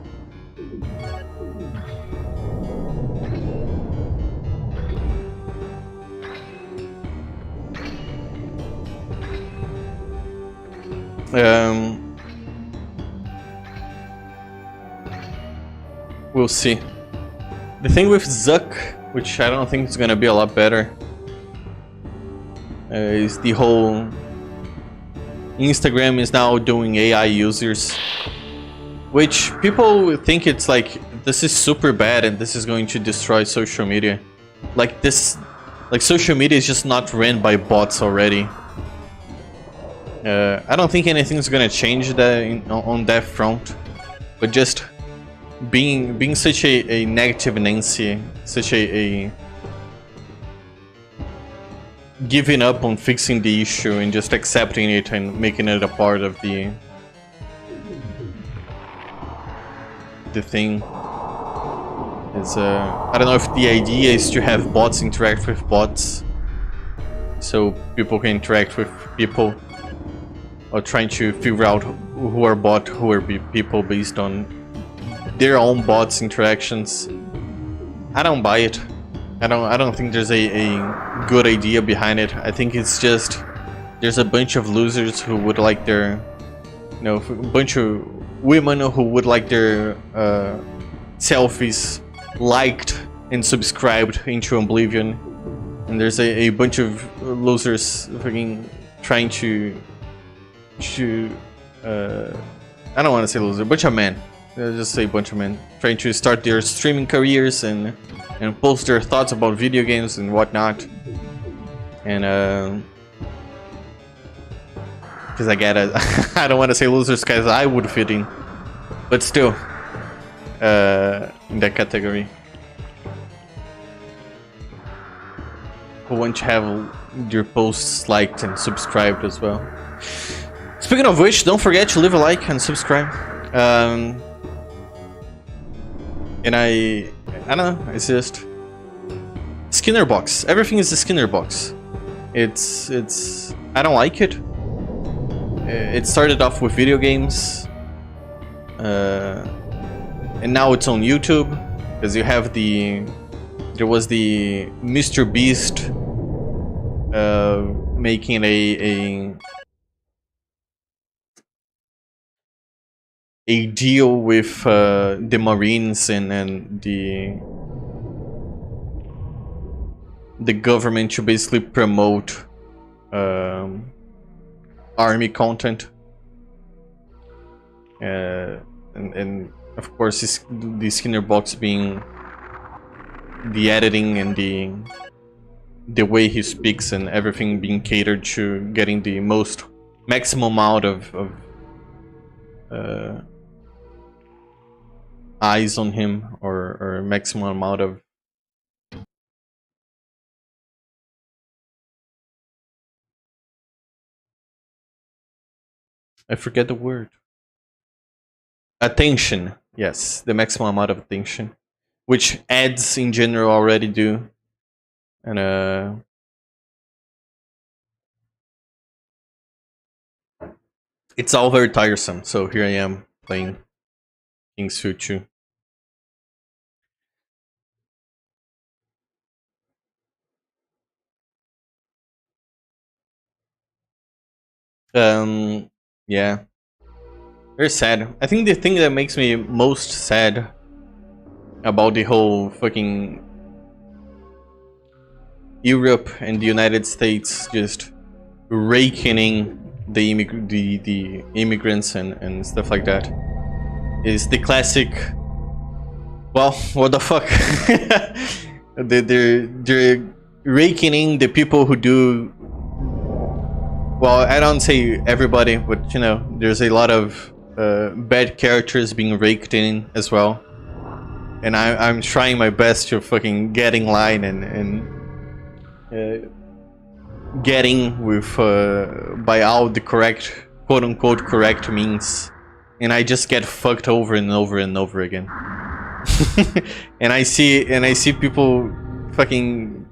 We'll see. The thing with Zuck, which I don't think is gonna be a lot better, is the whole Instagram is now doing AI users, which people think it's like this is super bad and this is going to destroy social media. Like social media is just not ran by bots already. I don't think anything's gonna change on that front, but just being such a negative Nancy, such a giving up on fixing the issue and just accepting it and making it a part of the thing is I don't know if the idea is to have bots interact with bots so people can interact with people, or trying to figure out who are bot, who are people based on their own bots interactions. I don't buy it. I don't think there's a good idea behind it. I think it's just there's a bunch of losers who would like their, you know, a bunch of women who would like their selfies liked and subscribed into oblivion, and there's a bunch of losers fucking trying to I don't want to say loser, a bunch of men. Just say a bunch of men trying to start their streaming careers and post their thoughts about video games and whatnot. And because I get it, I don't want to say losers because I would fit in, but still in that category. Who want to have your posts liked and subscribed as well. Speaking of which, don't forget to leave a like and subscribe. And I don't know, it's just Skinner box. Everything is the Skinner box. It's I don't like it. It started off with video games, and now it's on YouTube because you have there was the Mr. Beast making a deal with the Marines and the government to basically promote army content, and of course the Skinner box being the editing and the way he speaks and everything being catered to getting the maximum amount of eyes on him, or maximum amount of I forget the word. Attention. Yes, the maximum amount of attention, which ads in general already do. And it's all very tiresome. So here I am playing King's Future. Yeah. Very sad. I think the thing that makes me most sad about the whole fucking Europe and the United States just raking in the immigrants and stuff like that is the classic, well, what the fuck. they're raking in the people who do, well, I don't say everybody, but you know, there's a lot of bad characters being raked in as well, and I'm trying my best to fucking get in line and getting with by all the correct, quote-unquote correct means, and I just get fucked over and over and over again. and I see people fucking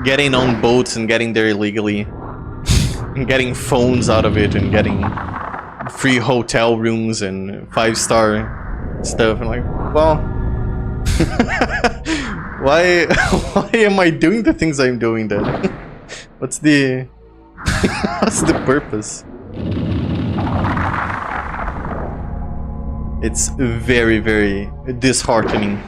getting on boats and getting there illegally and getting phones out of it and getting free hotel rooms and 5-star stuff. And like, well, why am I doing the things I'm doing then? What's the purpose? It's very, very disheartening.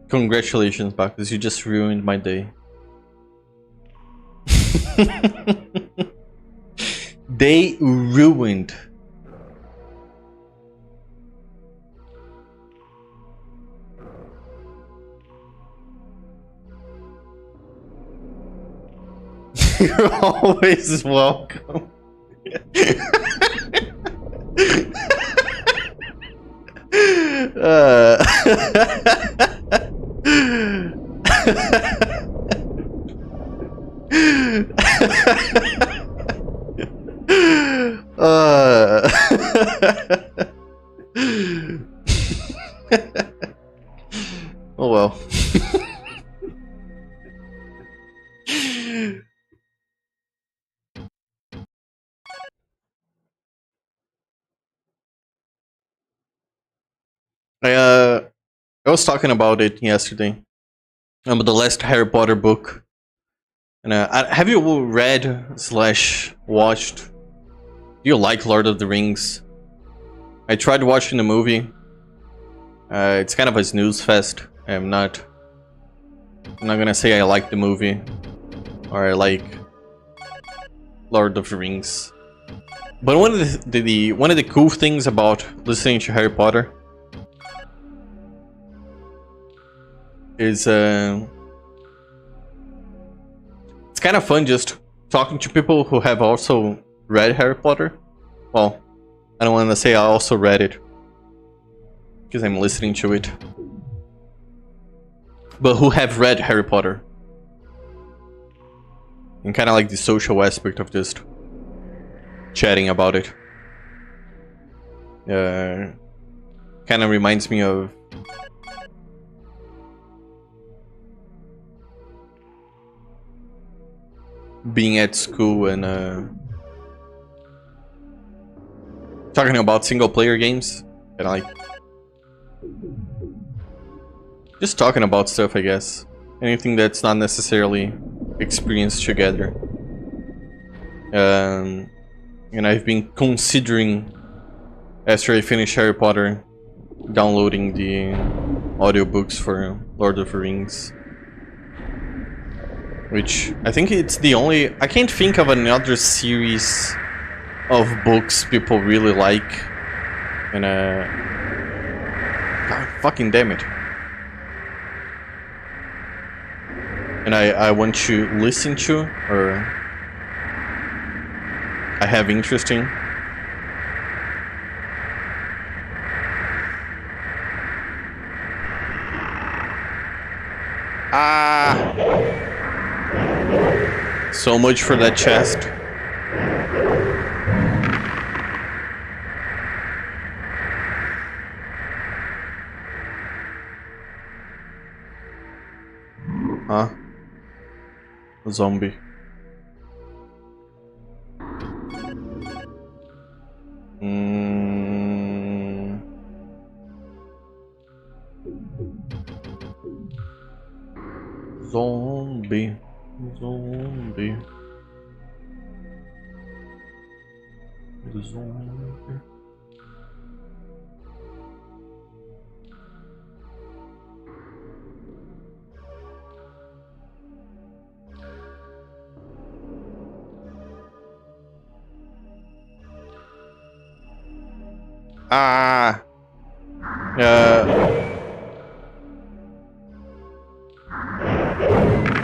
Congratulations, Bacchus, you just ruined my day. They ruined. You're always welcome. Oh well. I was talking about it yesterday. The last Harry Potter book. And have you read / watched? Do you like Lord of the Rings? I tried watching the movie. It's kind of a snooze fest. I'm not gonna say I like the movie or I like Lord of the Rings. But one of the cool things about listening to Harry Potter is it's kind of fun just talking to people who have also read Harry Potter. Well, I don't want to say I also read it because I'm listening to it, but who have read Harry Potter, and kind of like the social aspect of just chatting about it. Kind of reminds me of being at school and talking about single player games, and like just talking about stuff, I guess. Anything that's not necessarily experienced together. And I've been considering, after I finish Harry Potter, downloading the audiobooks for Lord of the Rings. Which I think it's the only... I can't think of another series of books people really like. And God fucking damn it. And I want to listen to, or I have interest in. So much for that chest. Huh? A zombie. Zombie. Zombie. The zombie.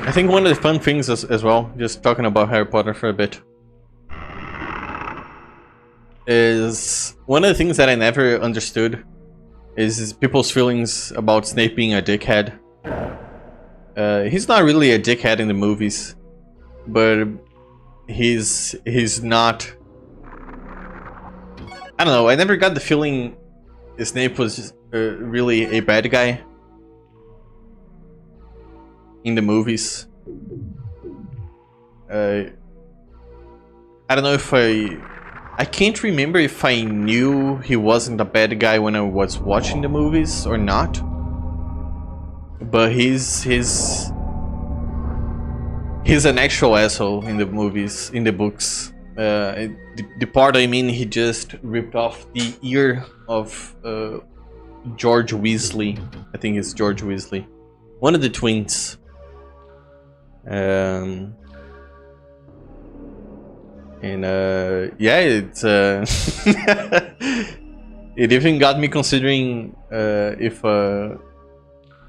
I think one of the fun things as well, just talking about Harry Potter for a bit, is one of the things that I never understood is people's feelings about Snape being a dickhead. He's not really a dickhead in the movies, but he's not. I don't know. I never got the feeling Snape was really a bad guy in the movies. I don't know if I can't remember if I knew he wasn't a bad guy when I was watching the movies or not. But he's an actual asshole in the movies, in the books. The part I mean, he just ripped off the ear of George Weasley. I think it's George Weasley, one of the twins. And yeah, it's it even got me considering if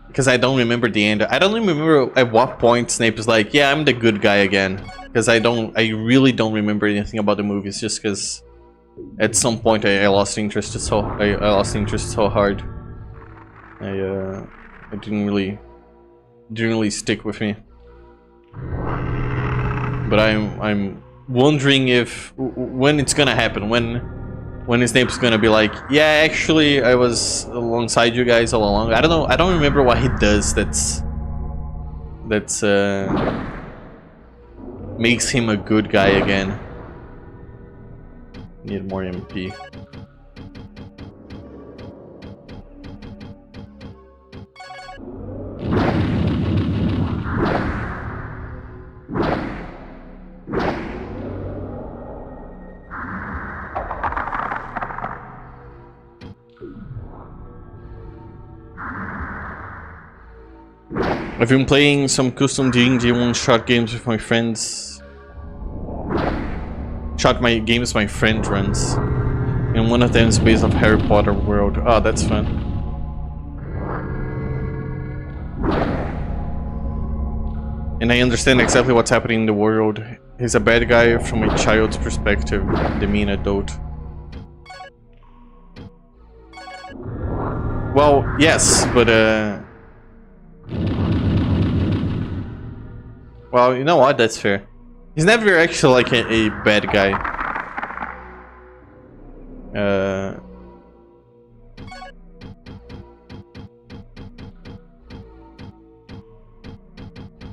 because I don't remember the end. I don't remember at what point Snape is like, yeah, I'm the good guy again. Because I really don't remember anything about the movies, just because at some point I lost interest so hard. It didn't really stick with me. But I'm wondering if when it's gonna happen, when Snape's gonna be like, yeah, actually I was alongside you guys all along. I don't know. I don't remember what he does that's makes him a good guy again. Need more MP. I've been playing some custom D&D one-shot games with my friends. Games my friend runs. And one of them is based off Harry Potter world. Oh, that's fun. And I understand exactly what's happening in the world. He's a bad guy from a child's perspective, the mean adult. Well, yes, but well, you know what? That's fair. He's never actually like a bad guy.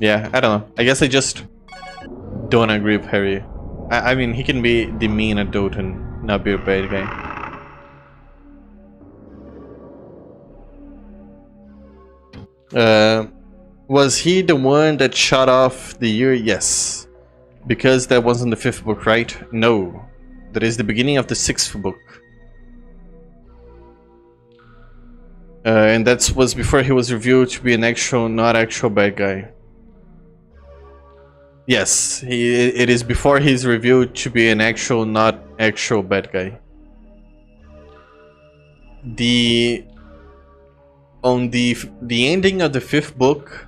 Yeah, I don't know. I guess I just don't agree with Harry. I mean, he can be the mean adult and not be a bad guy. Was he the one that shot off the ear? Yes. Because that wasn't the 5th book, right? No. That is the beginning of the 6th book. And that was before he was revealed to be an actual, not actual bad guy. Yes, it is before he's revealed to be an actual, not actual bad guy. On the ending of the 5th book,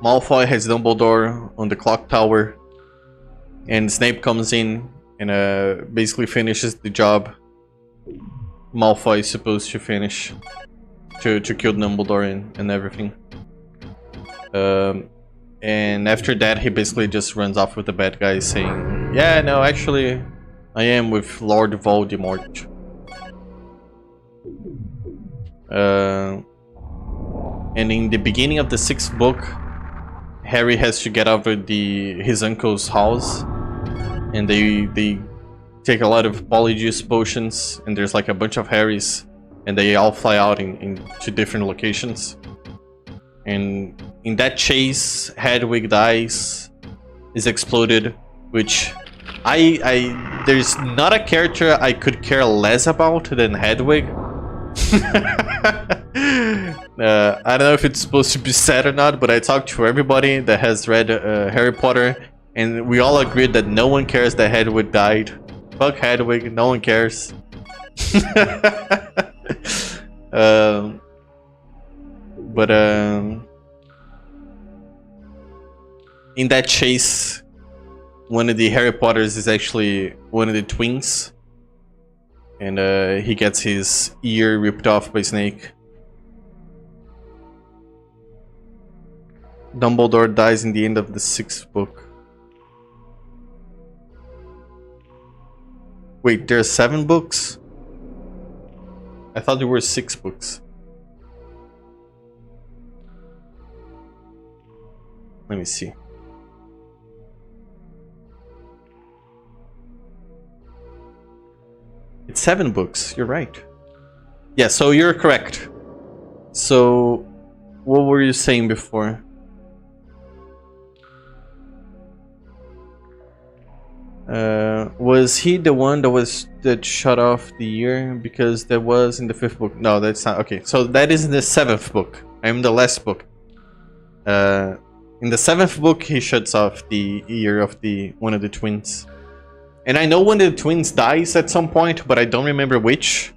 Malfoy has Dumbledore on the clock tower, and Snape comes in and basically finishes the job Malfoy is supposed to finish to kill Dumbledore and everything. And after that, he basically just runs off with the bad guys, saying, "Yeah, no, actually, I am with Lord Voldemort." And in the beginning of the 6th book, Harry has to get out of his uncle's house, and they take a lot of polyjuice potions, and there's like a bunch of Harrys, and they all fly out to different locations. And in that chase, Hedwig dies, is exploded, which there's not a character I could care less about than Hedwig. I don't know if it's supposed to be said or not, but I talked to everybody that has read Harry Potter, and we all agreed that no one cares that Hedwig died. Fuck Hedwig, no one cares. But in that chase, one of the Harry Potters is actually one of the twins, and he gets his ear ripped off by Snake. Dumbledore dies in the end of the 6th book. Wait, there's 7 books? I thought there were 6 books. Let me see. It's 7 books, you're right. Yeah, so you're correct. So, what were you saying before? Was he the one that shut off the year? Because that was in the 5th book. No, that's not. Okay, so that is in the 7th book. I'm the last book. In the 7th book, he shuts off the ear of one of the twins. And I know one of the twins dies at some point, but I don't remember which.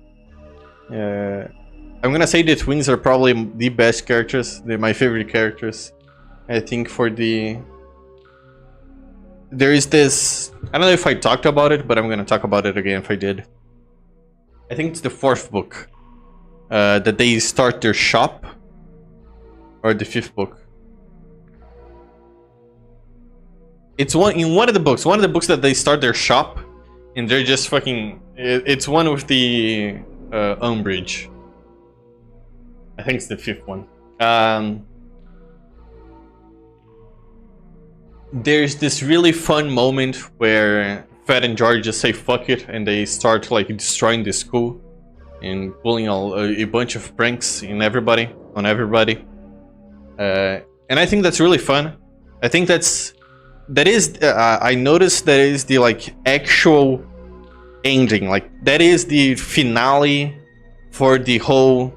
I'm gonna say the twins are probably the best characters. They're my favorite characters. I think for the... There is this... I don't know if I talked about it, but I'm gonna talk about it again if I did. I think it's the 4th book. That they start their shop. Or the 5th book. It's in one of the books. One of the books that they start their shop. And they're just fucking... It's one with the Umbridge. I think it's the 5th one. There's this really fun moment where Fred and George just say fuck it and they start like destroying the school and pulling a bunch of pranks on everybody. And I think that's really fun. I think that is I noticed that is the like actual ending. Like that is the finale for the whole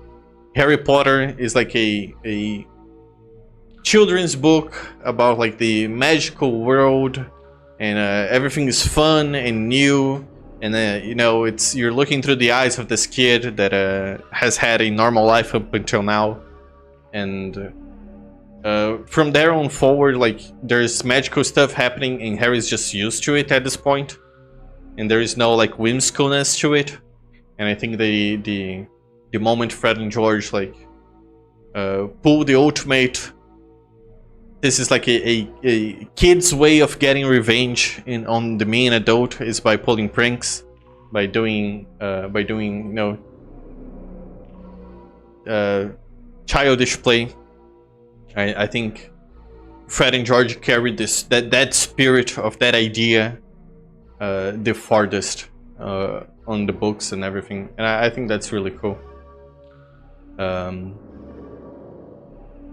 Harry Potter is like a children's book about like the magical world, and everything is fun and new, and you know, you're looking through the eyes of this kid that has had a normal life up until now, and from there on forward, like there's magical stuff happening and Harry's just used to it at this point, and there is no like whimsicalness to it. And I think the moment Fred and George like pull the ultimate, this is like a kid's way of getting revenge on the main adult is by pulling pranks, by doing you know, childish play. I think Fred and George carried that spirit of that idea the farthest on the books and everything, and I think that's really cool.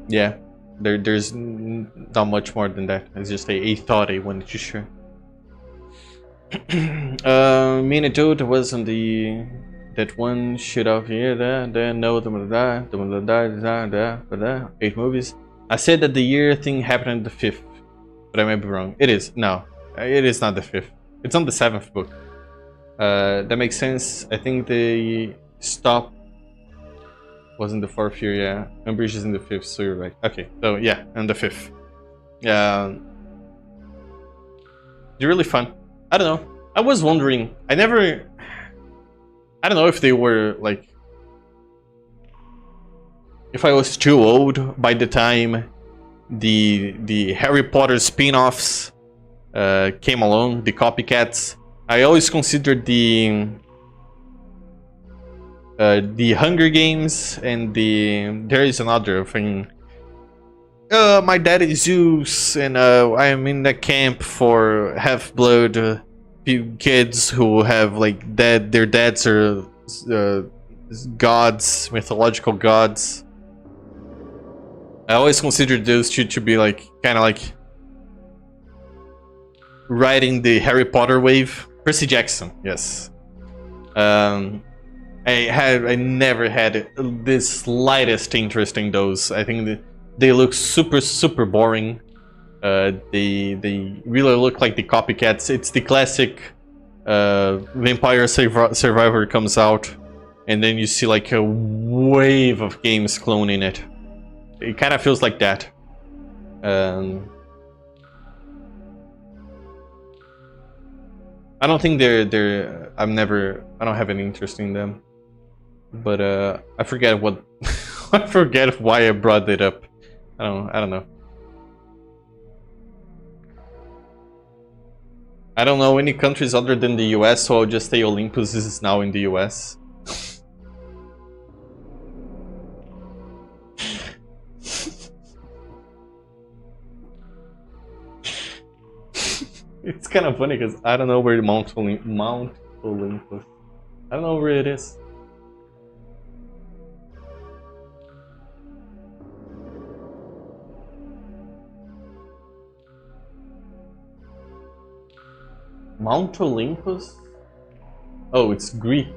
Yeah. There's not much more than that. It's just a thought I wanted to share. Main adult was on that one shit off here, there, no, 8 movies. I said that the year thing happened in the 5th, but I might be wrong. It is. No, it is not the 5th. It's on the 7th book. That makes sense. I think they stopped. Wasn't the 4th year, yeah. Umbridge is in the 5th, so you're right. Okay, so yeah, and the 5th. Yeah. They're really fun. I don't know. I was wondering. I don't know if they were like... If I was too old by the time the Harry Potter spin-offs came along, the copycats. I always considered the Hunger Games and there is another thing. My dad is Zeus, and I am in the camp for half-blood kids who have like their dads are gods, mythological gods. I always considered those two to be like kind of like riding the Harry Potter wave. Percy Jackson, yes. I never had the slightest interest in those. I think they look super boring. They really look like the copycats. It's the classic Vampire Survivor comes out, and then you see like a wave of games cloning it. It kind of feels like that. I don't think they're. I don't have any interest in them. But I forget what I forget why I brought it up. I don't know. I don't know any countries other than the US, so I'll just say Olympus is now in the US. It's kind of funny because I don't know where Mount Olympus. I don't know where it is. Mount Olympus? Oh, it's Greek.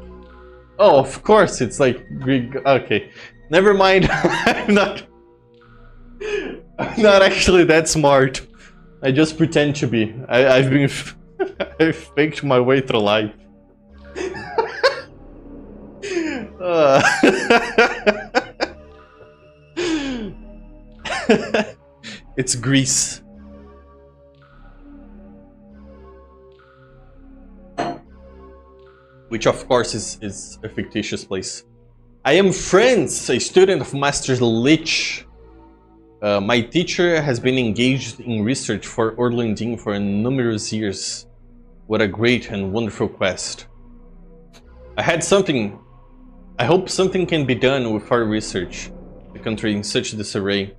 Oh, of course, it's like Greek. Okay, never mind. I'm not actually that smart. I just pretend to be. I've been. I've faked my way through life. It's Greece. Which of course is a fictitious place. I am Franz, a student of Master Lich. My teacher has been engaged in research for Orlandine for numerous years. What a great and wonderful quest. I hope something can be done with our research. The country in such disarray.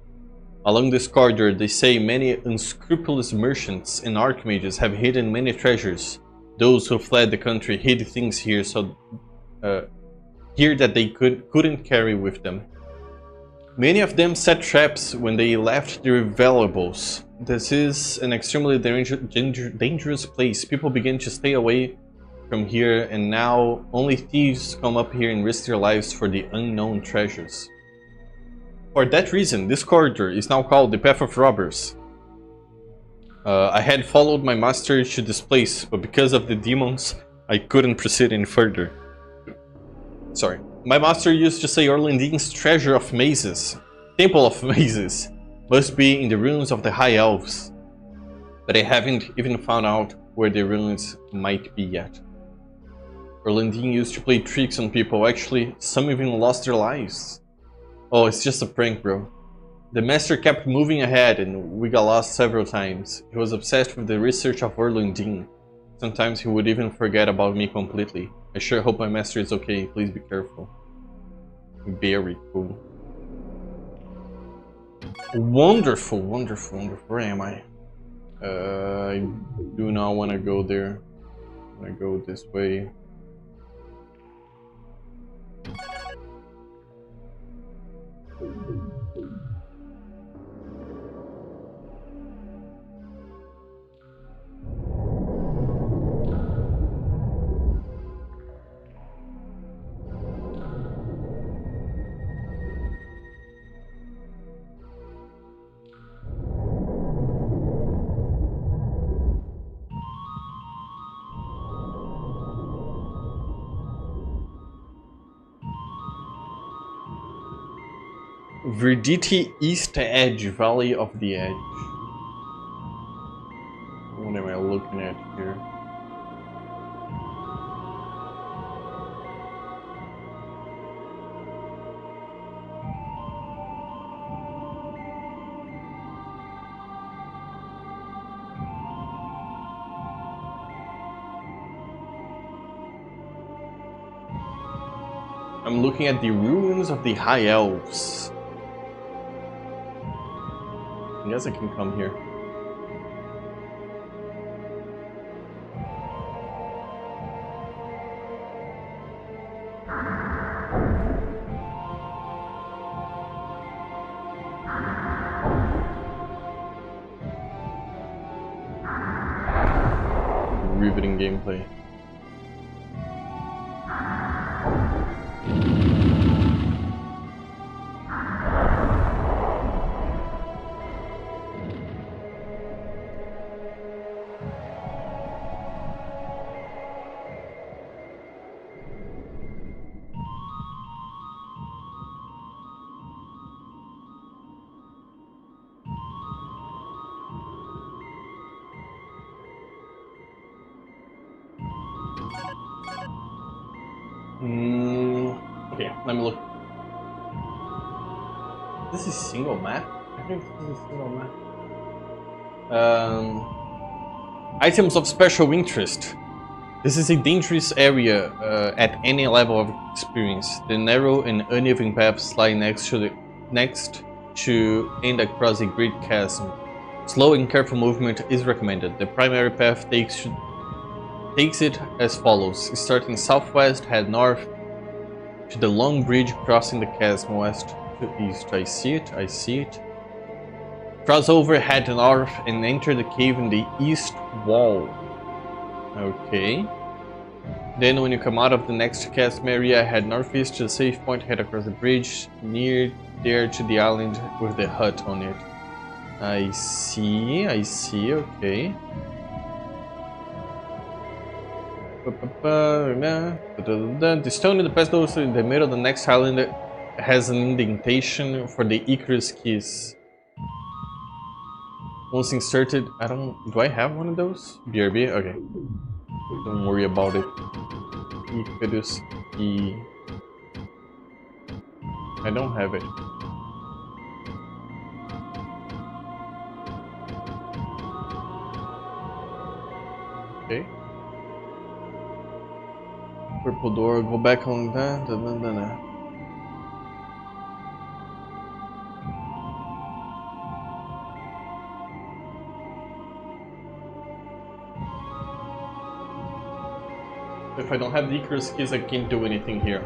Along this corridor, they say many unscrupulous merchants and archmages have hidden many treasures. Those who fled the country hid things here here that they couldn't carry with them. Many of them set traps when they left their valuables. This is an extremely dangerous place. People begin to stay away from here, and now only thieves come up here and risk their lives for the unknown treasures. For that reason, this corridor is now called the Path of Robbers. I had followed my master to this place, but because of the demons, I couldn't proceed any further. Sorry. My master used to say Orlandine's treasure of mazes, Temple of Mazes, must be in the ruins of the High Elves. But I haven't even found out where the ruins might be yet. Orlandine used to play tricks on people, actually, some even lost their lives. Oh, it's just a prank, bro. The master kept moving ahead and we got lost several times. He was obsessed with the research of Orlandine. Sometimes he would even forget about me completely. I sure hope my master is okay. Please be careful. Very cool. Wonderful, wonderful, wonderful. Where am I? I do not want to go there. I want to go this way. Verditi East Edge, Valley of the Edge. What am I looking at here? I'm looking at the ruins of the High Elves. I guess I can come here. Riveting gameplay. Okay, let me look. This is single map? I think this is a single map. Items of special interest. This is a dangerous area at any level of experience. The narrow and uneven paths lie next to and across a great chasm. Slow and careful movement is recommended. The primary path takes it as follows. Starting southwest, head north to the long bridge crossing the chasm west to east. I see it. Cross over, head north, and enter the cave in the east wall. Okay. Then when you come out of the next chasm area, head northeast to the safe point, head across the bridge, near there to the island with the hut on it. I see, okay. The stone in the pedestal in the middle of the next island has an indentation for the Icarus keys. Once inserted, do I have one of those? BRB? Okay. Don't worry about it. Icarus key. I don't have it. Okay. Purple door, go back on that. If I don't have the Icarus keys, I can't do anything here.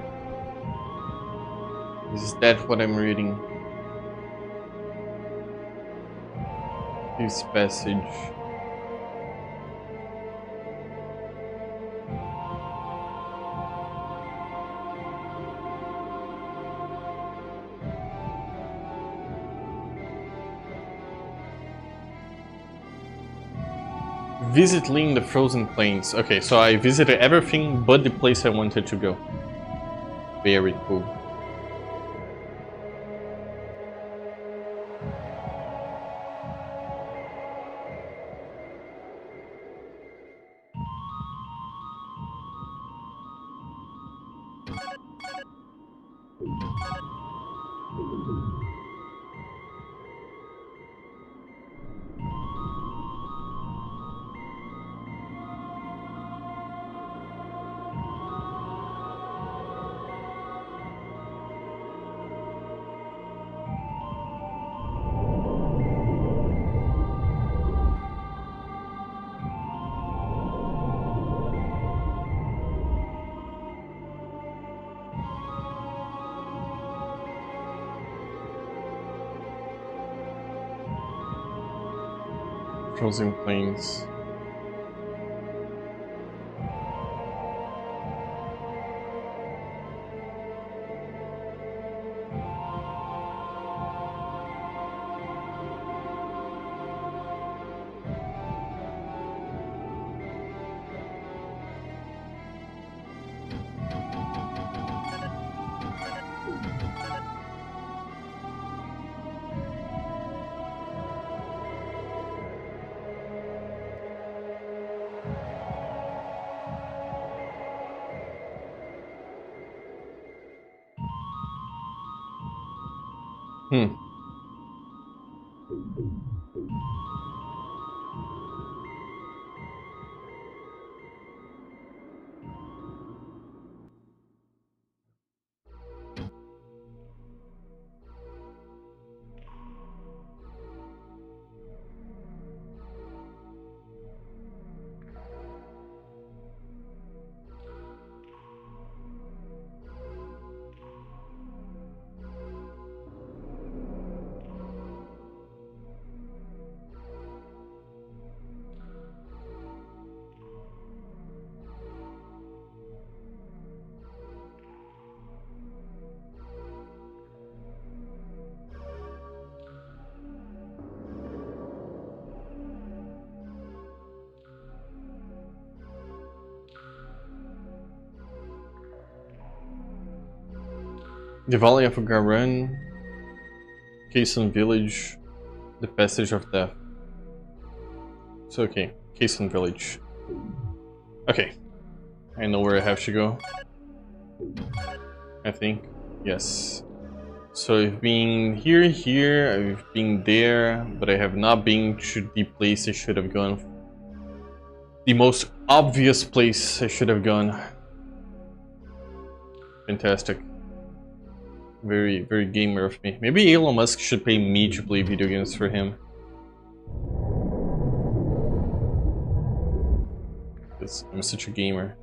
Is that what I'm reading? This passage. Visit Lee in the Frozen Plains. Okay, so I visited everything but the place I wanted to go. Very cool. Frozen Plains. The Valley of Garan, Kaysen Village, the Passage of Death. So okay, Kaysen Village. Okay, I know where I have to go. I think, yes. So I've been here, I've been there, but I have not been to the place I should have gone. The most obvious place I should have gone. Fantastic. Very, very gamer of me. Maybe Elon Musk should pay me to play video games for him. Because I'm such a gamer.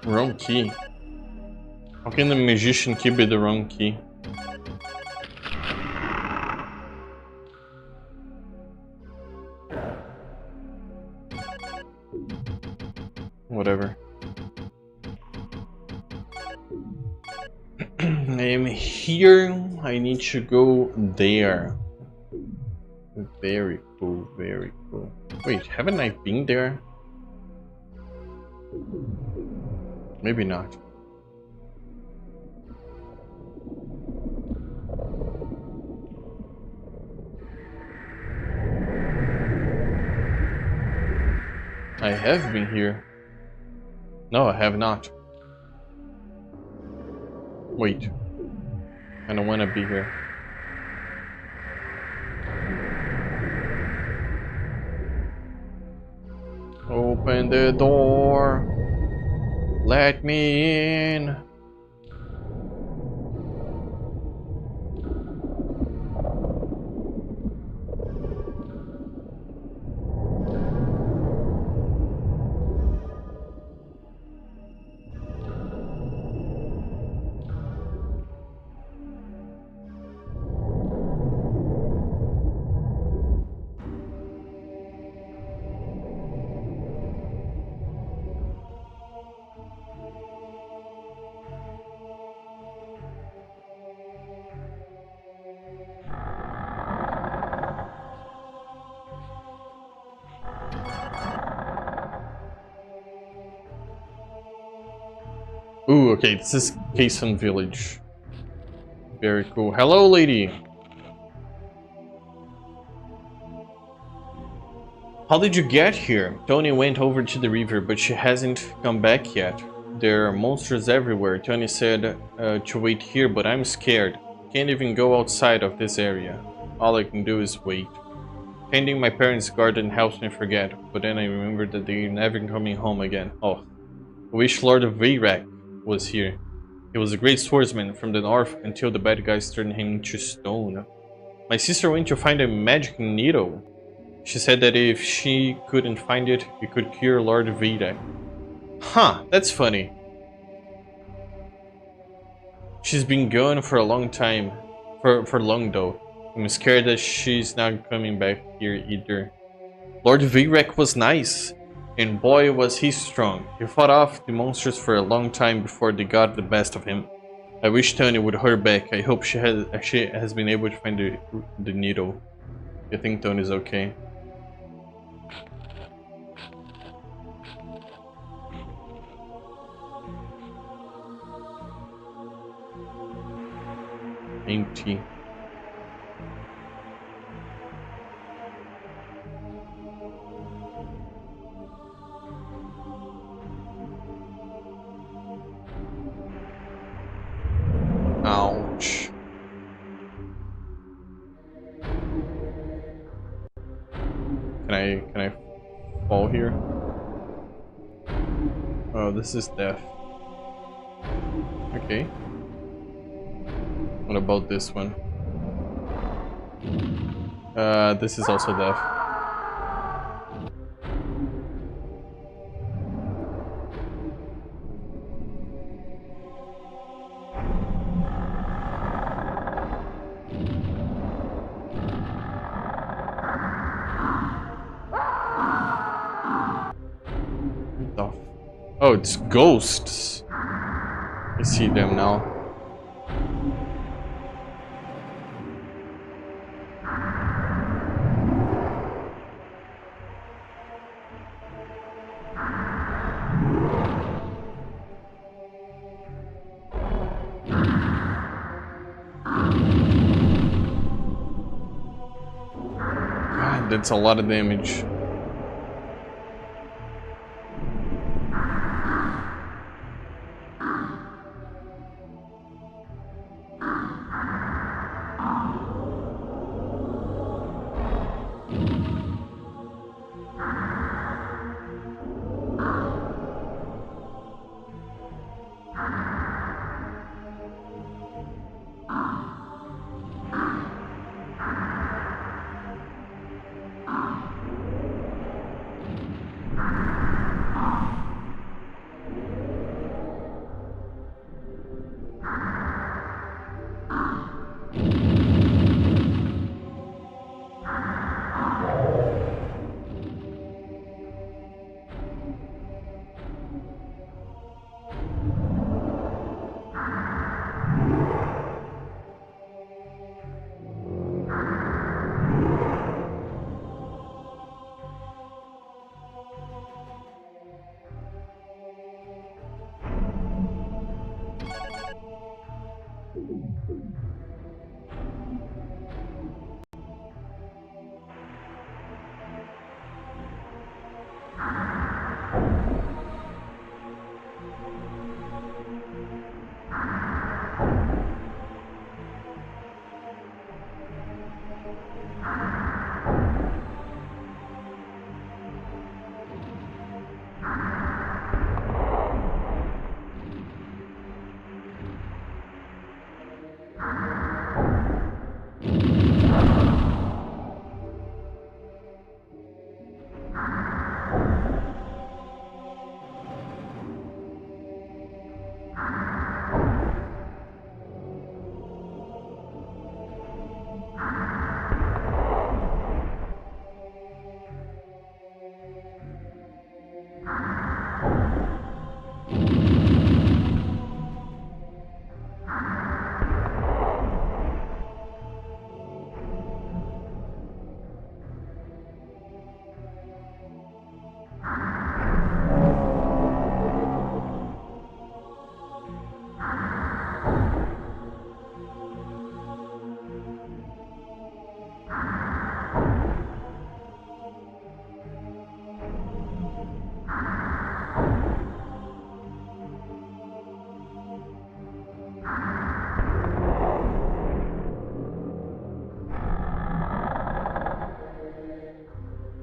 Wrong key. How can the magician key be the wrong key? Whatever. I am here. I need to go there. Very cool, very cool. Wait, haven't I been there? Maybe not. I have been here. No, I have not. Wait. I don't want to be here. Open the door. Let me in. Ooh, okay, this is Kason Village. Very cool. Hello, lady. How did you get here? Tony went over to the river, but she hasn't come back yet. There are monsters everywhere. Tony said to wait here, but I'm scared. Can't even go outside of this area. All I can do is wait. Tending my parents' garden helps me forget, but then I remember that they're never coming home again. Oh, I wish Lord of Vayrak was here. He was a great swordsman from the north until the bad guys turned him into stone. My sister went to find a magic needle. She said that if she couldn't find it, it could cure Lord Vayrak. Huh, that's funny. She's been gone for a long time. For long though. I'm scared that she's not coming back here either. Lord Vayrak was nice. And boy was he strong. He fought off the monsters for a long time before they got the best of him. I wish Tony would hurry back. I hope she has been able to find the needle. I think Tony's okay. Empty. Ouch. Can I fall here? Oh, this is death. Okay. What about this one? This is also death. Oh, it's ghosts. I see them now. God, that's a lot of damage.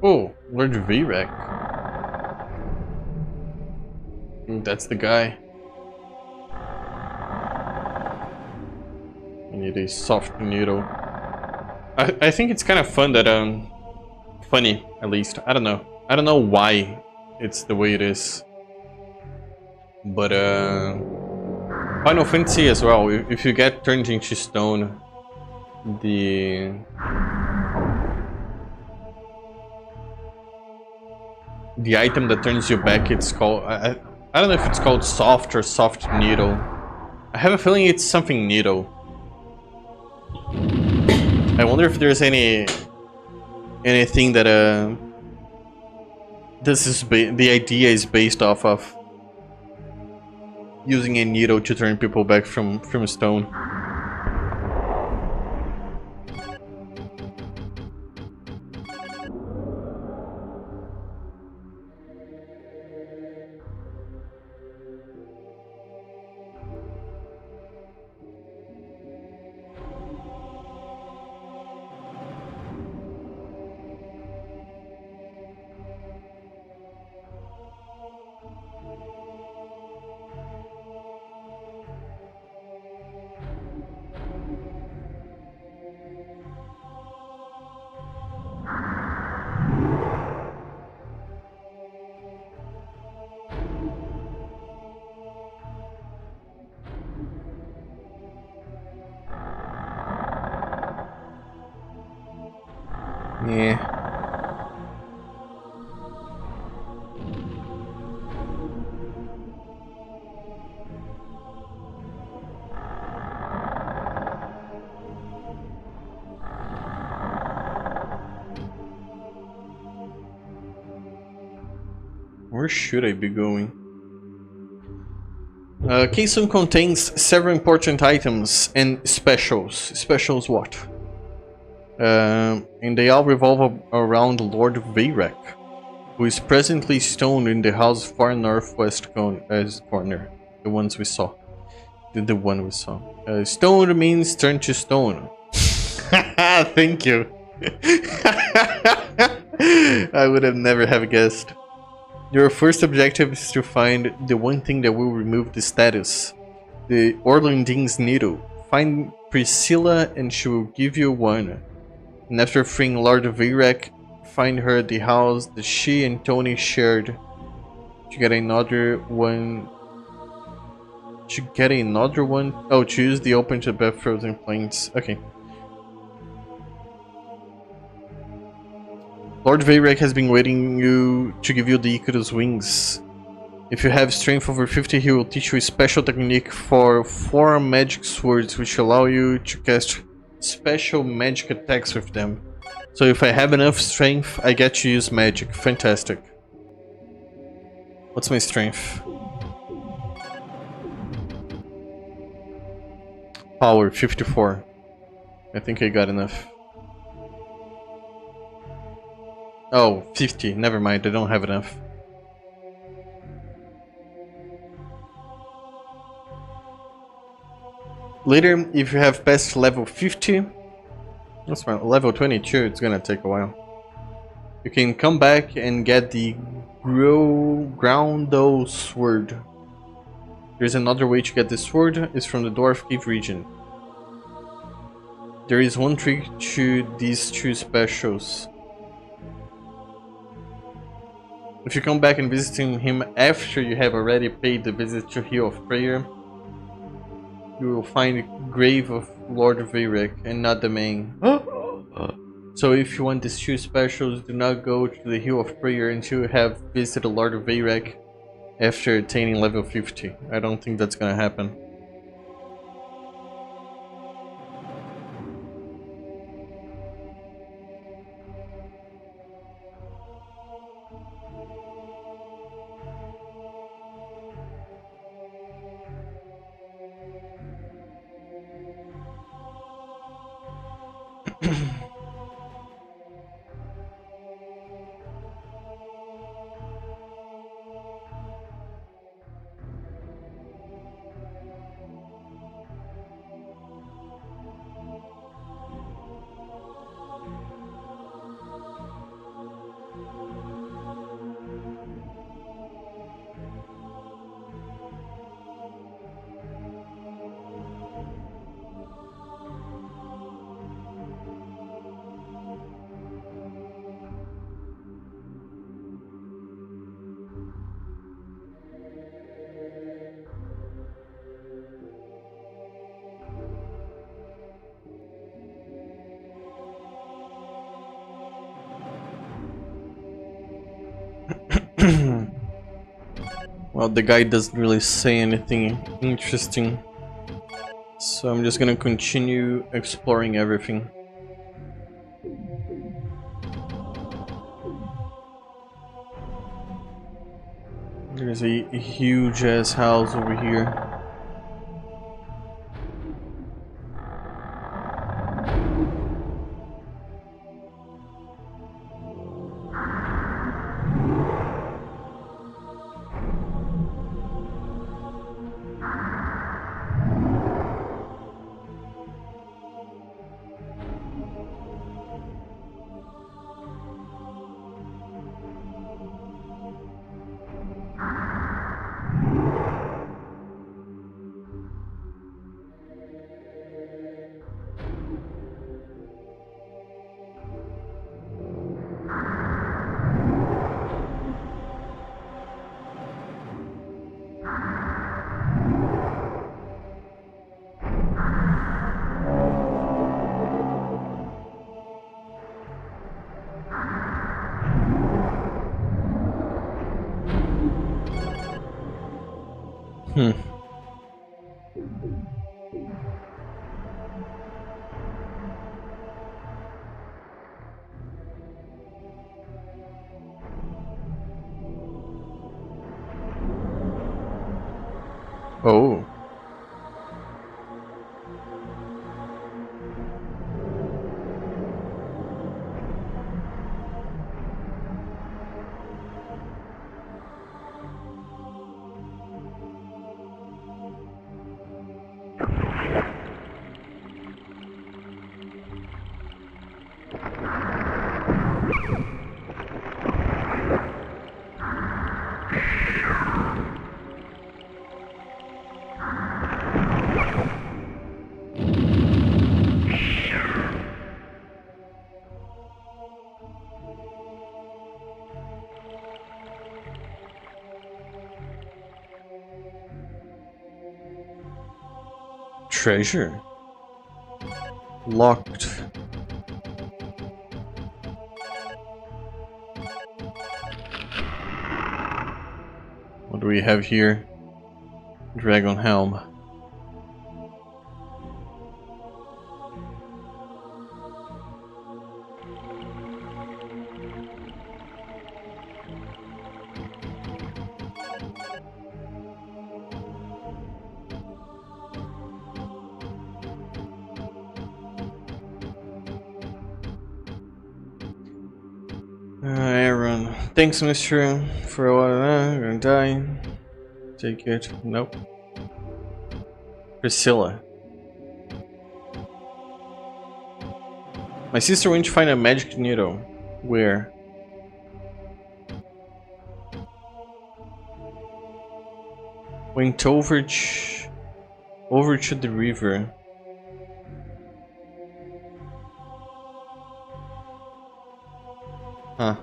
Oh, Lord Virek. That's the guy. I need a soft needle. I think it's kind of fun that funny at least. I don't know. I don't know why it's the way it is. But Final Fantasy as well. If you get turned into stone, the item that turns you back, it's called I don't know if it's called soft or soft needle. I have a feeling it's something needle. I wonder if there's anything that this is the idea is based off of using a needle to turn people back from stone. Yeah. Where should I be going? Keystone contains several important items and specials. Specials what? And they all revolve around Lord Vayrek, who is presently stoned in the house far northwest corner. The ones we saw. The one we saw. Stoned means turn to stone. Thank you. I would have never have guessed. Your first objective is to find the one thing that will remove the status. The Orlandine's needle. Find Priscilla and she will give you one. And after freeing Lord Vayrek, find her at the house that she and Tony shared. To get another one. Oh, choose the open to Beth Frozen Plains. Okay. Lord Vayrek has been waiting you to give you the Icarus wings. If you have strength over 50, he will teach you a special technique for 4 magic swords which allow you to cast special magic attacks with them. So if I have enough strength, I get to use magic. Fantastic. What's my strength? Power 54. I think I got enough. Oh, 50. Never mind, I don't have enough. Later, if you have passed level 50, that's fine. Level 22, it's gonna take a while. You can come back and get the Groundo sword. There's another way to get this sword, it's from the Dwarf Cave region. There is one trick to these 2 specials. If you come back and visit him after you have already paid the visit to Hill of Prayer, you will find the grave of Lord Vayrek and not the main. So if you want these 2 specials, do not go to the Hill of Prayer until you have visited Lord Vayrek after attaining level 50. I don't think that's gonna happen. Well, the guy doesn't really say anything interesting, so I'm just gonna continue exploring everything. There's a huge ass house over here. Oh. Treasure? Locked. What do we have here? Dragon Helm. Aaron. Thanks, mister, for what I'm gonna die. Take it. Nope. Priscilla. My sister went to find a magic needle. Where? Went over to the river. Huh.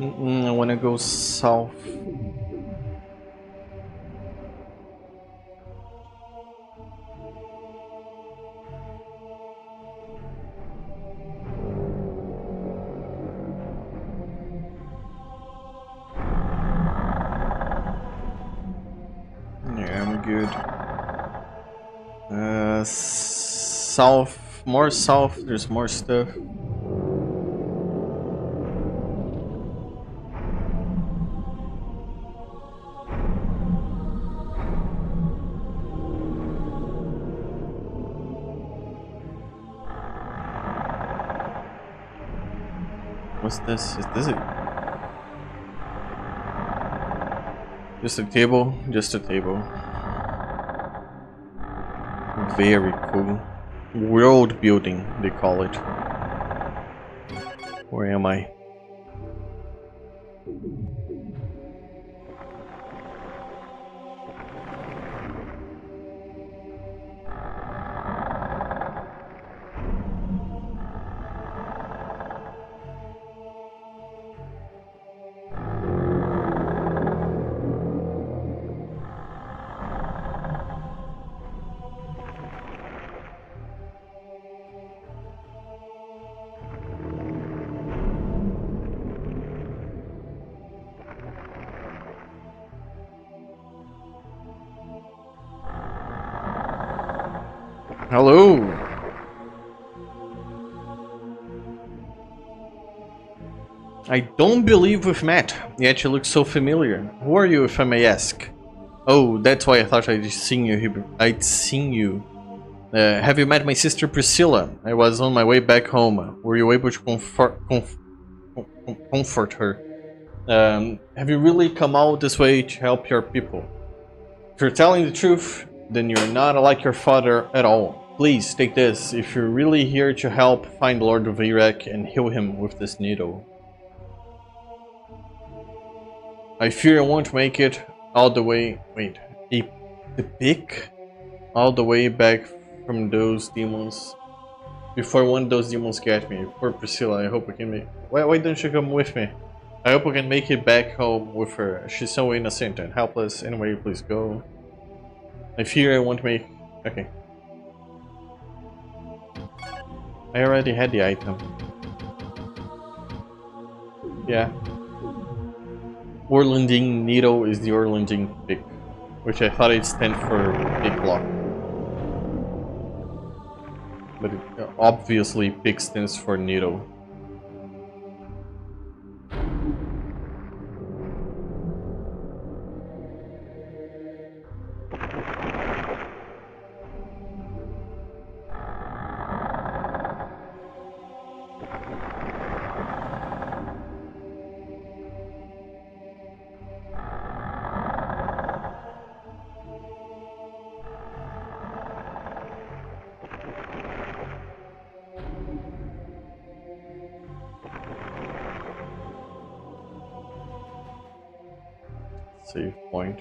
I wanna go south. Yeah, I'm good. South, more south, there's more stuff. What's this? Is this it? Just a table? Just a table. Very cool. World building, they call it. Where am I? Hello! I don't believe we've met, yet you look so familiar. Who are you, if I may ask? Oh, that's why I thought I'd seen you here. I'd seen you. Have you met my sister Priscilla? I was on my way back home. Were you able to comfort her? Have you really come out this way to help your people? If you're telling the truth, then you're not like your father at all. Please, take this. If you're really here to help, find Lord of Iraq and heal him with this needle. I fear I won't make it all the way. Wait, The pick? All the way back from those demons. Before one of those demons get me. Poor Priscilla, I hope I can make... Why don't you come with me? I hope I can make it back home with her. She's so innocent and helpless. Anyway, please go. I fear I won't make... Okay. I already had the item. Yeah. Orlandine Needle is the Orlandine pick, which I thought it stand for pick lock. But it, obviously pick stands for needle. Save point.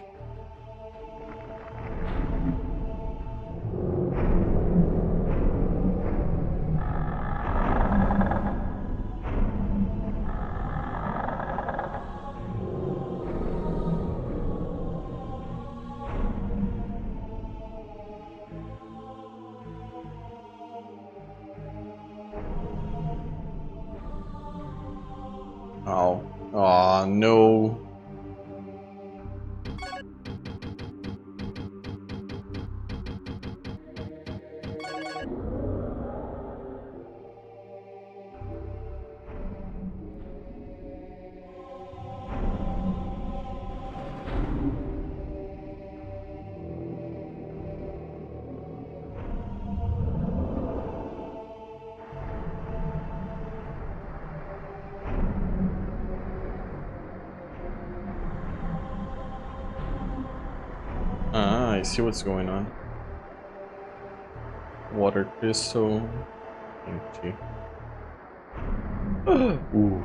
Oh. Aw, no. Ah, I see what's going on. Water crystal. Empty. Ooh.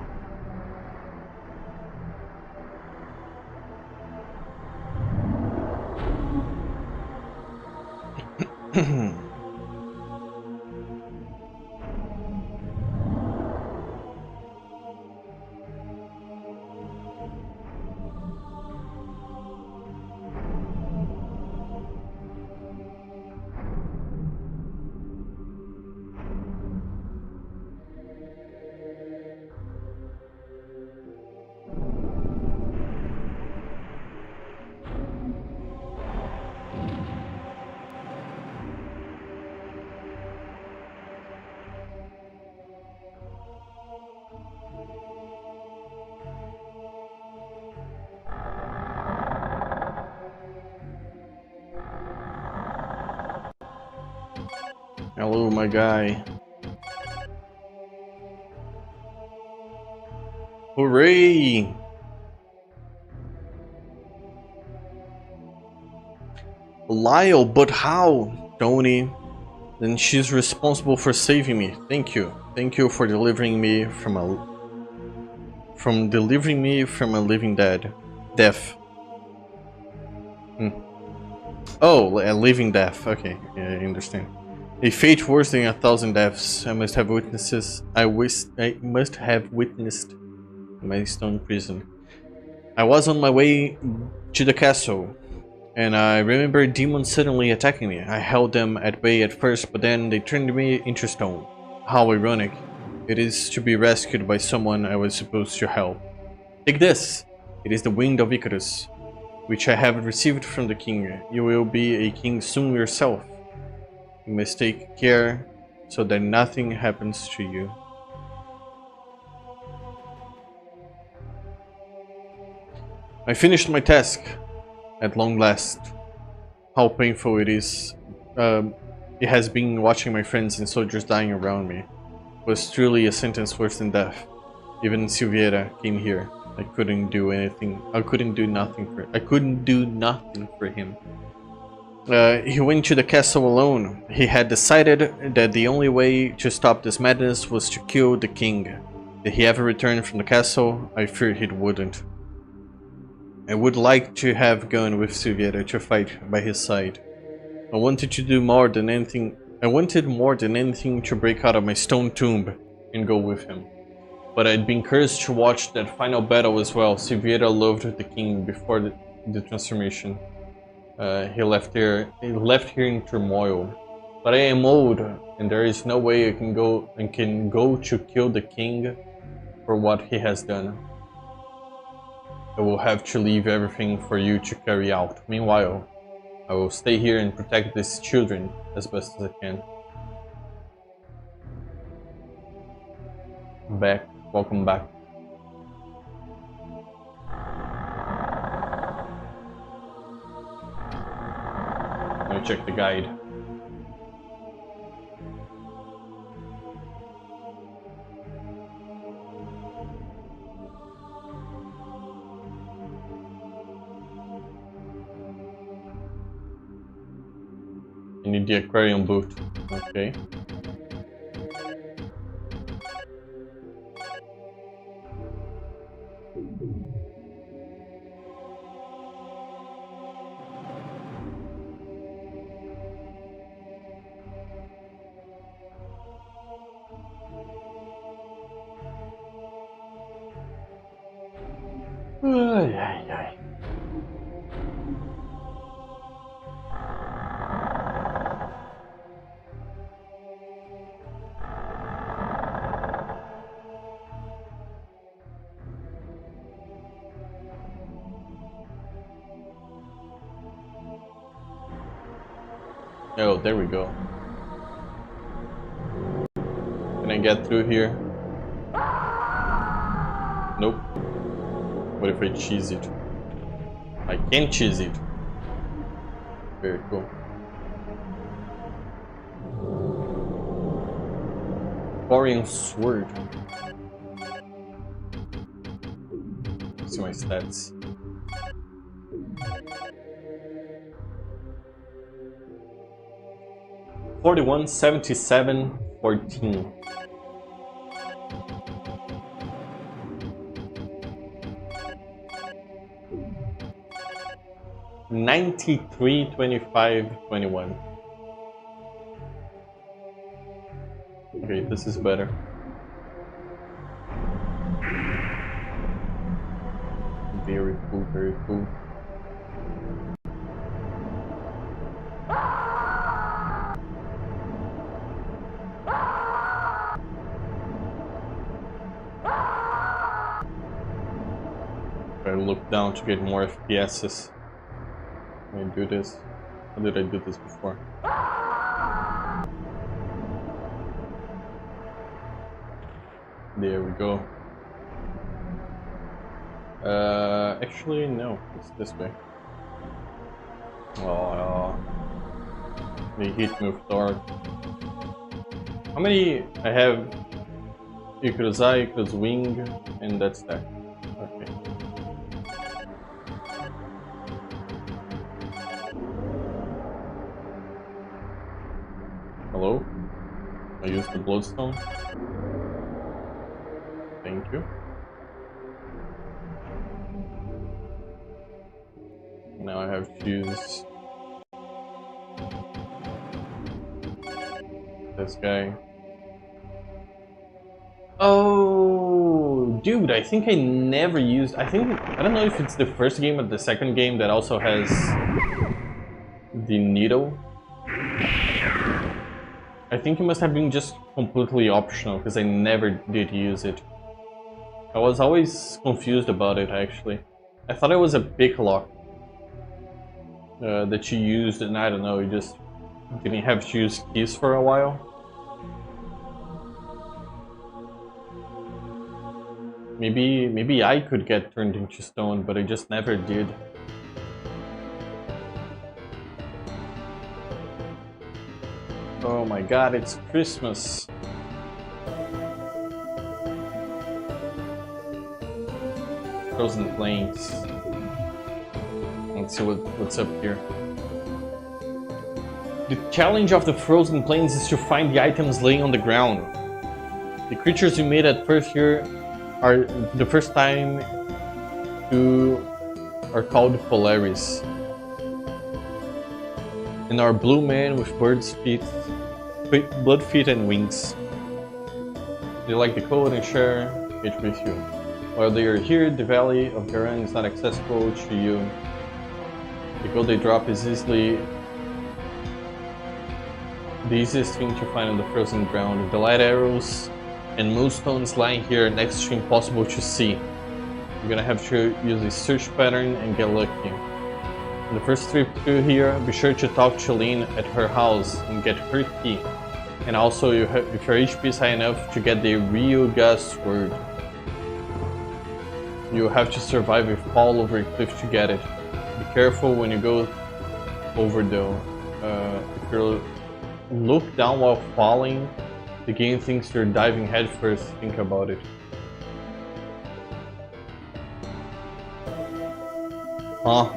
Hello, my guy. Hooray! Lyle, but how? Tony. Then she's responsible for saving me. Thank you. Thank you for delivering me from a living death. Oh, a living death. Okay, yeah, I understand. A fate worse than 1,000 deaths. I must have witnessed my stone prison. I was on my way to the castle, and I remember demons suddenly attacking me. I held them at bay at first, but then they turned me into stone. How ironic. It is to be rescued by someone I was supposed to help. Take this! It is the Wind of Icarus, which I have received from the king. You will be a king soon yourself. You must take care so that nothing happens to you. I finished my task at long last. How painful it is. It has been watching my friends and soldiers dying around me. It was truly a sentence worse than death. Even Silveira came here. I couldn't do anything. I couldn't do nothing for him. He went to the castle alone. He had decided that the only way to stop this madness was to kill the king. Did he ever return from the castle? I feared he wouldn't. I would like to have gone with Silviera to fight by his side. I wanted more than anything to break out of my stone tomb and go with him. But I'd been cursed to watch that final battle as well. Silviera loved the king before the transformation. He left here in turmoil. But I am old, and there is no way I can go to kill the king for what he has done. I will have to leave everything for you to carry out. Meanwhile, I will stay here and protect these children as best as I can. Welcome back. Let me check the guide. I need the aquarium boot. Okay. Ay, ay, ay. Oh, there we go. Can I get through here? Nope. What if I cheese it? I can cheese it. Very cool. Aquarium sword. Let's see my stats. $41, $77, $14. $93, $25, $21. Okay, this is better. Very cool, very cool. I look down to get more FPSs. Let me do this. How did I do this before? There we go. Actually, no. It's this way. Oh, the heat moved dark. How many I have? Equals eye, equals wing, and that's that. Okay. Hello? I used the bloodstone. Thank you. Now I have to use this guy. Oh, dude, I think I never used. I don't know if it's the first game or the second game that also has the needle. I think it must have been just completely optional because I never did use it. I was always confused about it actually. I thought it was a pick lock that you used, and I don't know, you just didn't have to use keys for a while. Maybe I could get turned into stone, but I just never did. Oh my god, it's Christmas. Frozen Plains. Let's see what's up here. The challenge of the Frozen Plains is to find the items laying on the ground. The creatures you meet at first here are the first time to are called Polaris, and are blue men with blood feet and wings. They like the cold and share it with you. While they are here, the Valley of Garan is not accessible to you. The gold they drop is the easiest thing to find on the frozen ground. The light arrows and millstones lying here are next to impossible to see. You're gonna have to use a search pattern and get lucky. On the first trip through here, be sure to talk to Lynn at her house and get her key. And also, if your HP is high enough to get the real gas sword, you'll have to survive a fall over a cliff to get it. Be careful when you go over though. If you look down while falling, the game thinks you're diving headfirst. Think about it. Huh?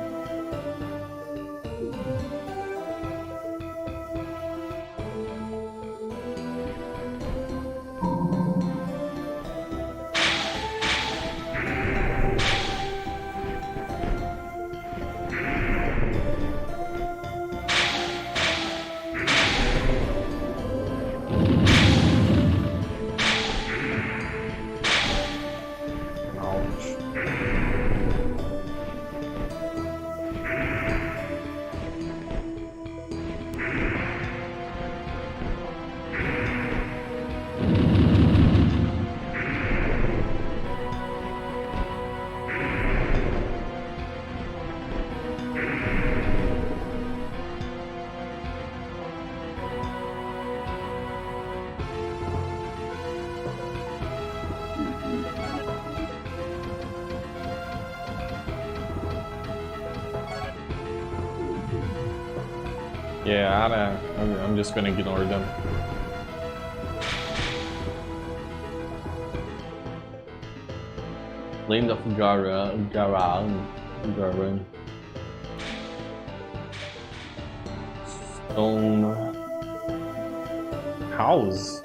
Yeah, I'm just gonna ignore them. Land of Garan. Stone house.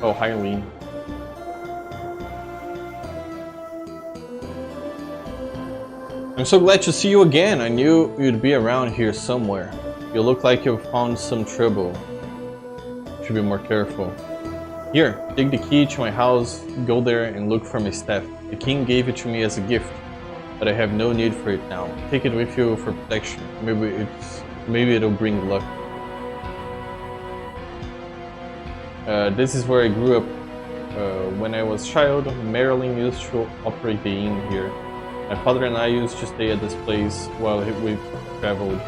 Oh, hi, Lee. I'm so glad to see you again. I knew you'd be around here somewhere. You look like you found some trouble. Should be more careful. Here, take the key to my house, go there and look for my staff. The king gave it to me as a gift, but I have no need for it now. Take it with you for protection. Maybe it'll bring luck. This is where I grew up. When I was a child, Marilyn used to operate the inn here. My father and I used to stay at this place while we traveled.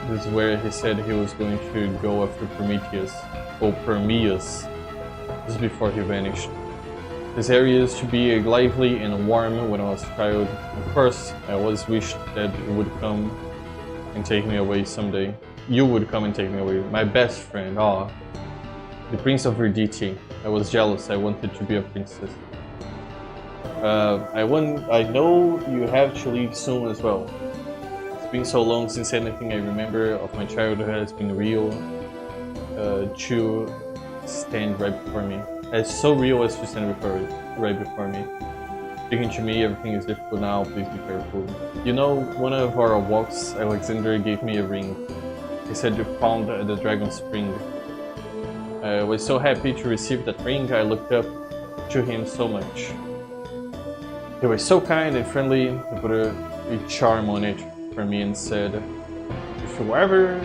This is where he said he was going to go after Prometheus. Just before he vanished. This area used to be lively and warm when I was a child. Of course, I always wished that it would come and take me away someday. You would come and take me away. My best friend, the Prince of Verditi. I was jealous. I wanted to be a princess. I know you have to leave soon as well. It's been so long since anything I remember of my childhood has been real. To stand right before me. It's so real as to stand right before me. Speaking to me, everything is difficult now. Please be careful. You know, one of our walks, Alexander gave me a ring. He said you found at the Dragon Spring. I was so happy to receive that ring. I looked up to him so much. He was so kind and friendly. He put a charm on it for me and said, if you ever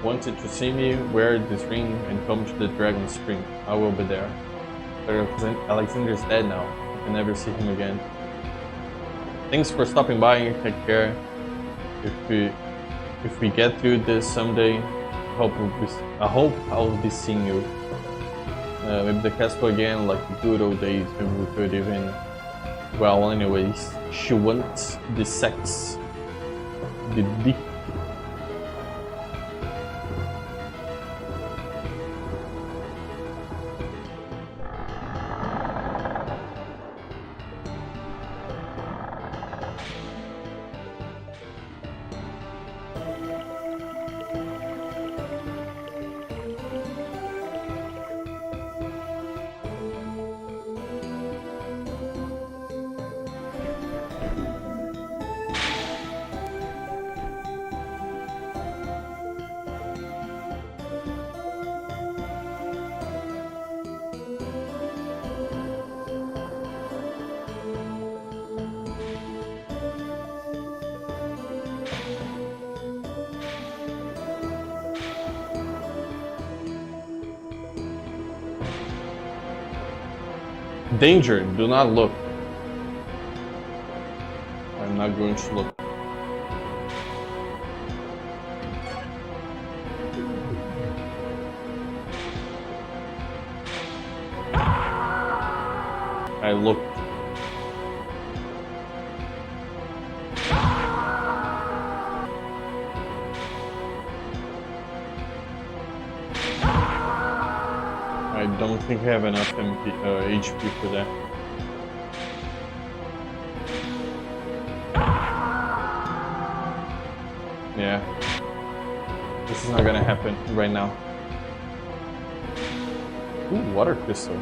wanted to see me, wear this ring and come to the Dragon Spring. I will be there. But Alexander's dead now. I can never see him again. Thanks for stopping by. Take care. If we get through this someday, I hope I'll be seeing you. Maybe the castle again, like the good old days when we could even. Well, anyways, she wants the sex, the dick. Danger, do not look. I'm not going to look. I looked. I don't think I have enough HP for that. Yeah. This is not gonna happen right now. Ooh, water crystal.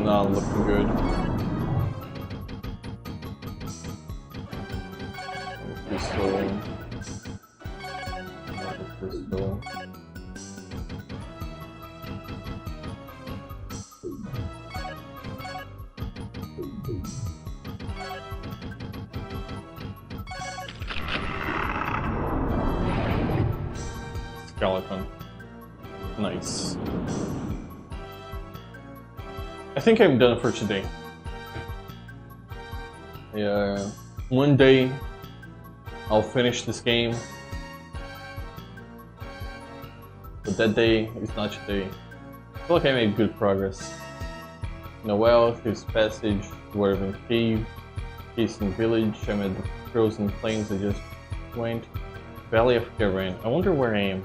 Not looking good. Crystal. Another crystal. Skeleton. Nice. I think I'm done for today. Yeah, one day I'll finish this game, but that day is not today. I feel like I made good progress. Noel, his passage, Dwarven Cave, Hasten Village, I'm at the frozen plains I just went, Valley of Garan. I wonder where I am.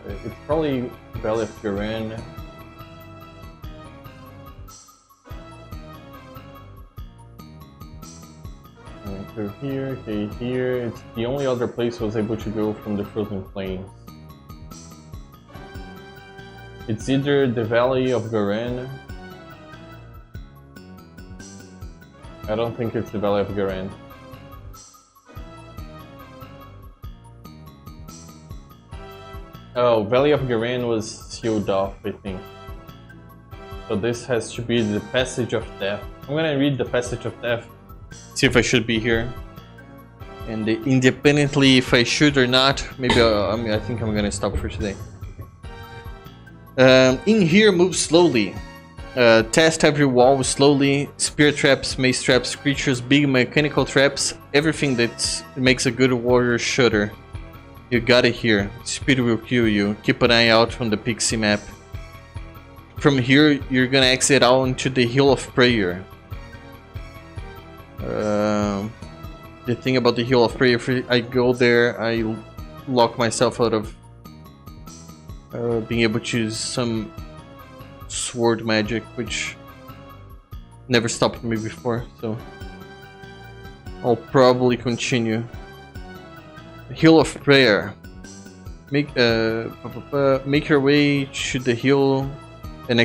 It's probably Valley of Garan. Through here, okay, here. It's the only other place I was able to go from the frozen plains. It's either the Valley of Garan. I don't think it's the Valley of Garan. Oh, Valley of Garan was sealed off, I think. So this has to be the Passage of Death. I'm gonna read the Passage of Death. See if I should be here, and independently if I should or not, maybe I think I'm gonna stop for today. In here, move slowly. Test every wall slowly. Spear traps, mace traps, creatures, big mechanical traps, everything that makes a good warrior shudder. You got it here. Speed will kill you. Keep an eye out on the pixie map. From here, you're gonna exit out into the Hill of Prayer. The thing about the Hill of Prayer, if I go there, I lock myself out of being able to use some sword magic, which never stopped me before, so I'll probably continue. Hill of Prayer. Make your way to the hill and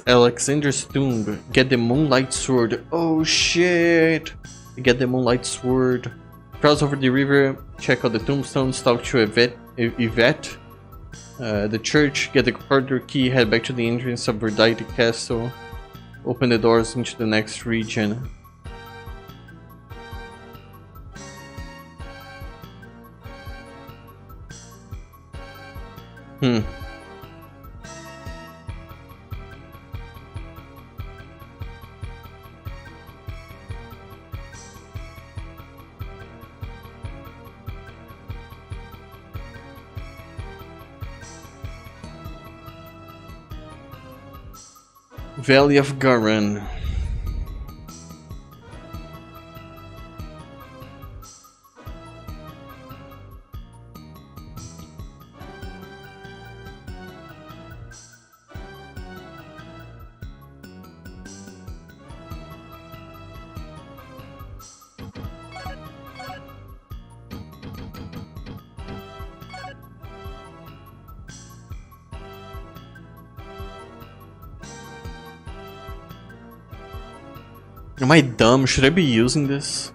Alexander's tomb. Get the Moonlight Sword. Oh shit! Get the Moonlight Sword. Cross over the river. Check out the tombstones. Talk to Yvette. The church. Get the corridor key. Head back to the entrance of Verdite Castle. Open the doors into the next region. Valley of Garan. Am I dumb? Should I be using this?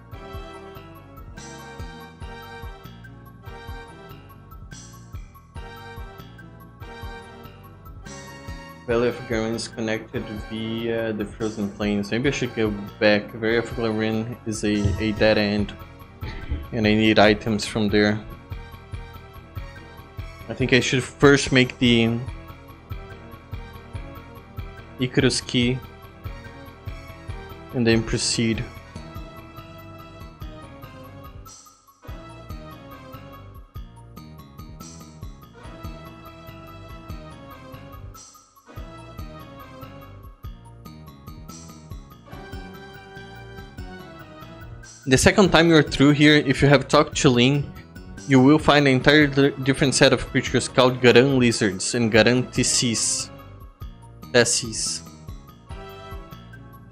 Valley of Garan is connected via the frozen plains. Maybe I should go back. Valley of Garan is a dead end, and I need items from there. I think I should first make the Icarus key and then proceed. The second time you're through here, if you have talked to Lin, you will find an entirely different set of creatures called Garan lizards and Garan Tessis.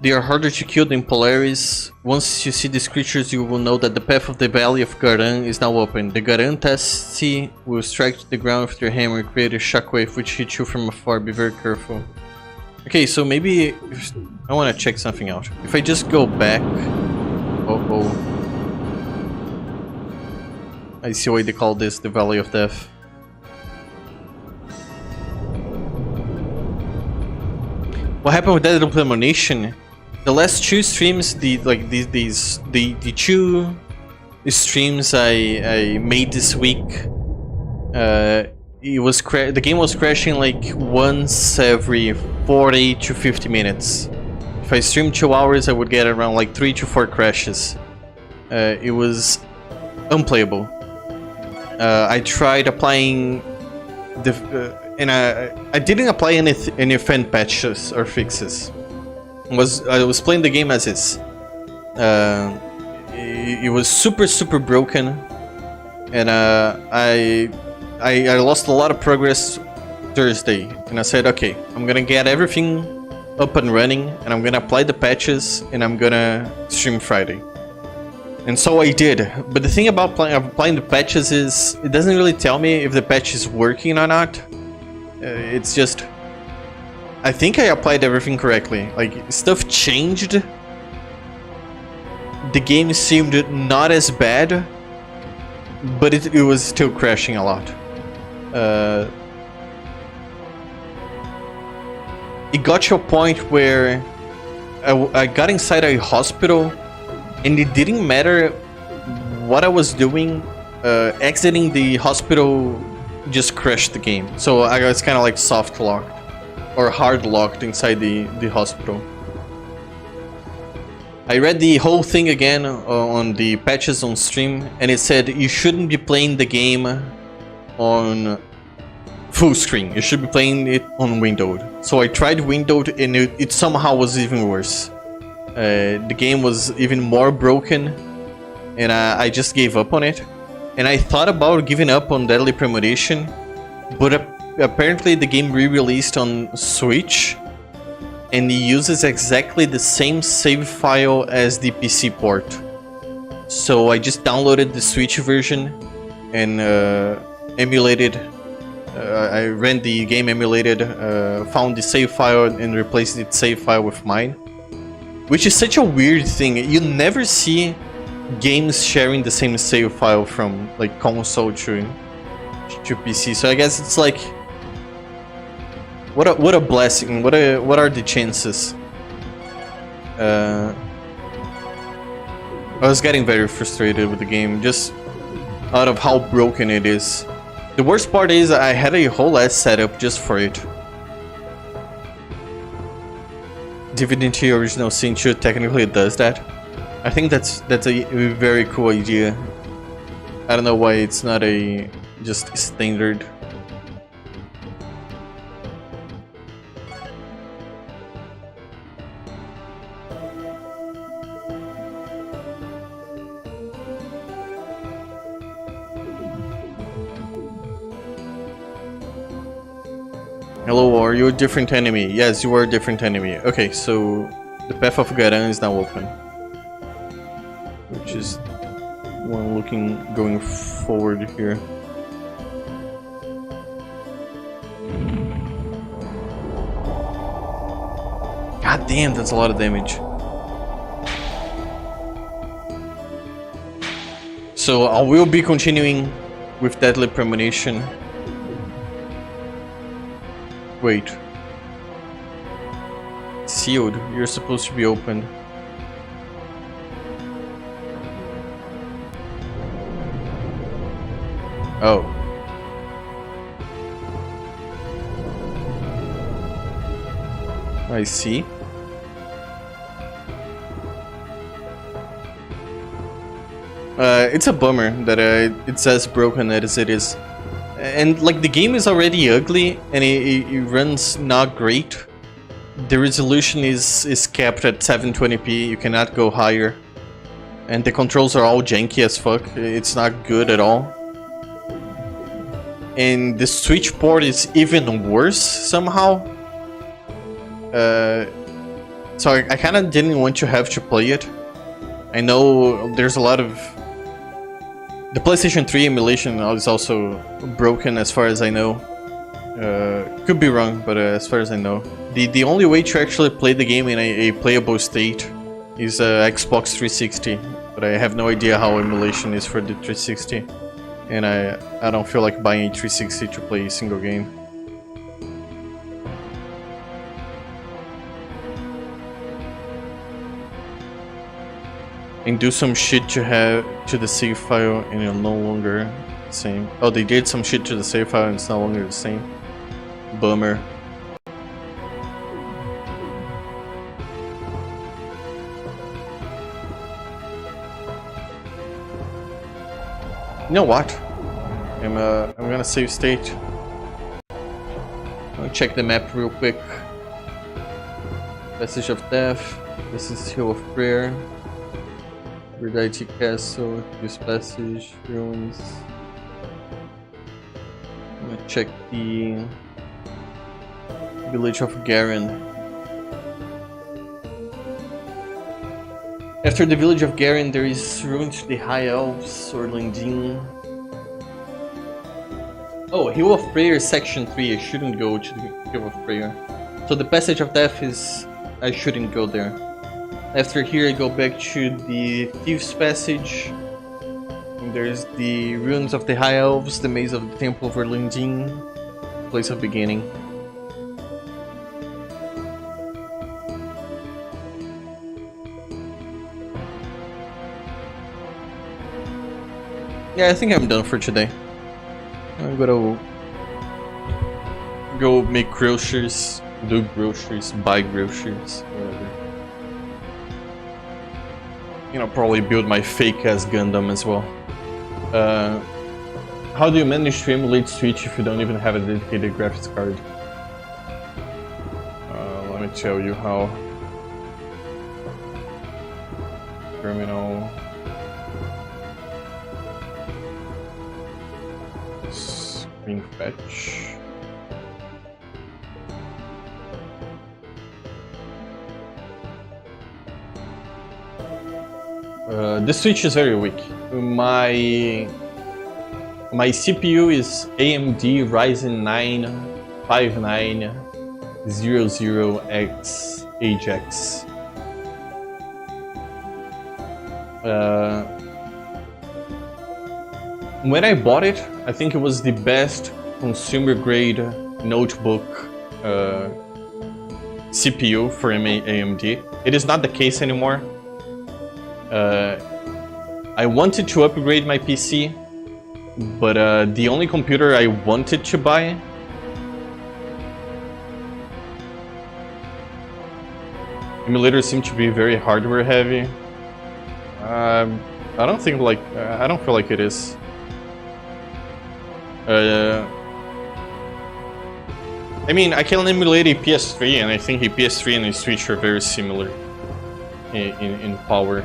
They are harder to kill than Polaris. Once you see these creatures, you will know that the path of the Valley of Garan is now open. The Garan Tessi will strike to the ground with their hammer and create a shockwave which hits you from afar. Be very careful. Okay, so maybe I want to check something out. If I just go back... I see why they call this the Valley of Death. What happened with Deadly Premonition? The last two streams, the two streams I made this week, the game was crashing like once every 40 to 50 minutes. If I streamed 2 hours, I would get around like 3 to 4 crashes. It was unplayable. I tried applying the and I didn't apply any fan patches or fixes. I was playing the game as is. It was super broken, and I lost a lot of progress Thursday. And I said, okay, I'm gonna get everything up and running, and I'm gonna apply the patches, and I'm gonna stream Friday. And so I did. But the thing about applying the patches is it doesn't really tell me if the patch is working or not. It's just, I think I applied everything correctly. Like, stuff changed. The game seemed not as bad, but it was still crashing a lot. It got to a point where I got inside a hospital, and it didn't matter what I was doing. Exiting the hospital just crashed the game. So I was kind of like soft locked or hard locked inside the hospital. I read the whole thing again on the patches on stream, and it said you shouldn't be playing the game on full screen. You should be playing it on windowed. So I tried windowed, and it somehow was even worse. The game was even more broken, and I just gave up on it. And I thought about giving up on Deadly Premonition, but apparently the game re-released on Switch, and it uses exactly the same save file as the PC port. So I just downloaded the Switch version and emulated. I ran the game emulated, found the save file and replaced the save file with mine. Which is such a weird thing. You never see games sharing the same save file from like console to PC. So I guess it's like, what a blessing. What are the chances? I was getting very frustrated with the game just out of how broken it is. The worst part is I had a whole ass setup just for it. Divinity Original Sin 2 technically does that. I think that's a very cool idea. I don't know why it's not a just standard. Hello, are you a different enemy? Yes, you are a different enemy. Okay, so the path of Garan is now open. Which is one going forward here. God damn, that's a lot of damage. So I will be continuing with Deadly Premonition. Wait. Sealed. You're supposed to be opened. Oh. I see. It's a bummer that it's as broken as it is. And like the game is already ugly and it runs not great. The resolution is capped at 720p, you cannot go higher. And the controls are all janky as fuck, it's not good at all. And the Switch port is even worse somehow. So I kinda didn't want to have to play it. I know there's a lot of... The PlayStation 3 emulation is also broken as far as I know. Could be wrong, but as far as I know. The only way to actually play the game in a playable state is Xbox 360. But I have no idea how emulation is for the 360. And I don't feel like buying a 360 to play a single game. And do some shit to the save file and it's no longer the same. Oh, they did some shit to the save file and it's no longer the same. Bummer. You know what? I'm gonna save state. I'll check the map real quick. Passage of Death. This is Hill of Prayer. Verdite Castle, this passage, ruins. I'm gonna check the village of Garan. After the village of Garan, there is ruins to the High Elves, Orlandine. Oh, Hill of Prayer section 3, I shouldn't go to the Hill of Prayer. So the passage of Death is... I shouldn't go there. After here I go back to the Thieves Passage. And there's the Ruins of the High Elves, the Maze of the Temple of Orlandine, place of beginning. Yeah, I think I'm done for today. I'm gonna go make groceries, do groceries, buy groceries, whatever. You know, probably build my fake-ass Gundam as well. How do you manage to emulate Switch if you don't even have a dedicated graphics card? Let me tell you how. Terminal. Screen fetch. The Switch is very weak. My CPU is AMD Ryzen 9 5900X Ajax. When I bought it, I think it was the best consumer grade notebook CPU for AMD. It is not the case anymore. I wanted to upgrade my PC, but the only computer I wanted to buy emulators seem to be very hardware heavy. I don't feel like it is. I mean, I can emulate a PS3, and I think a PS3 and a Switch are very similar in power.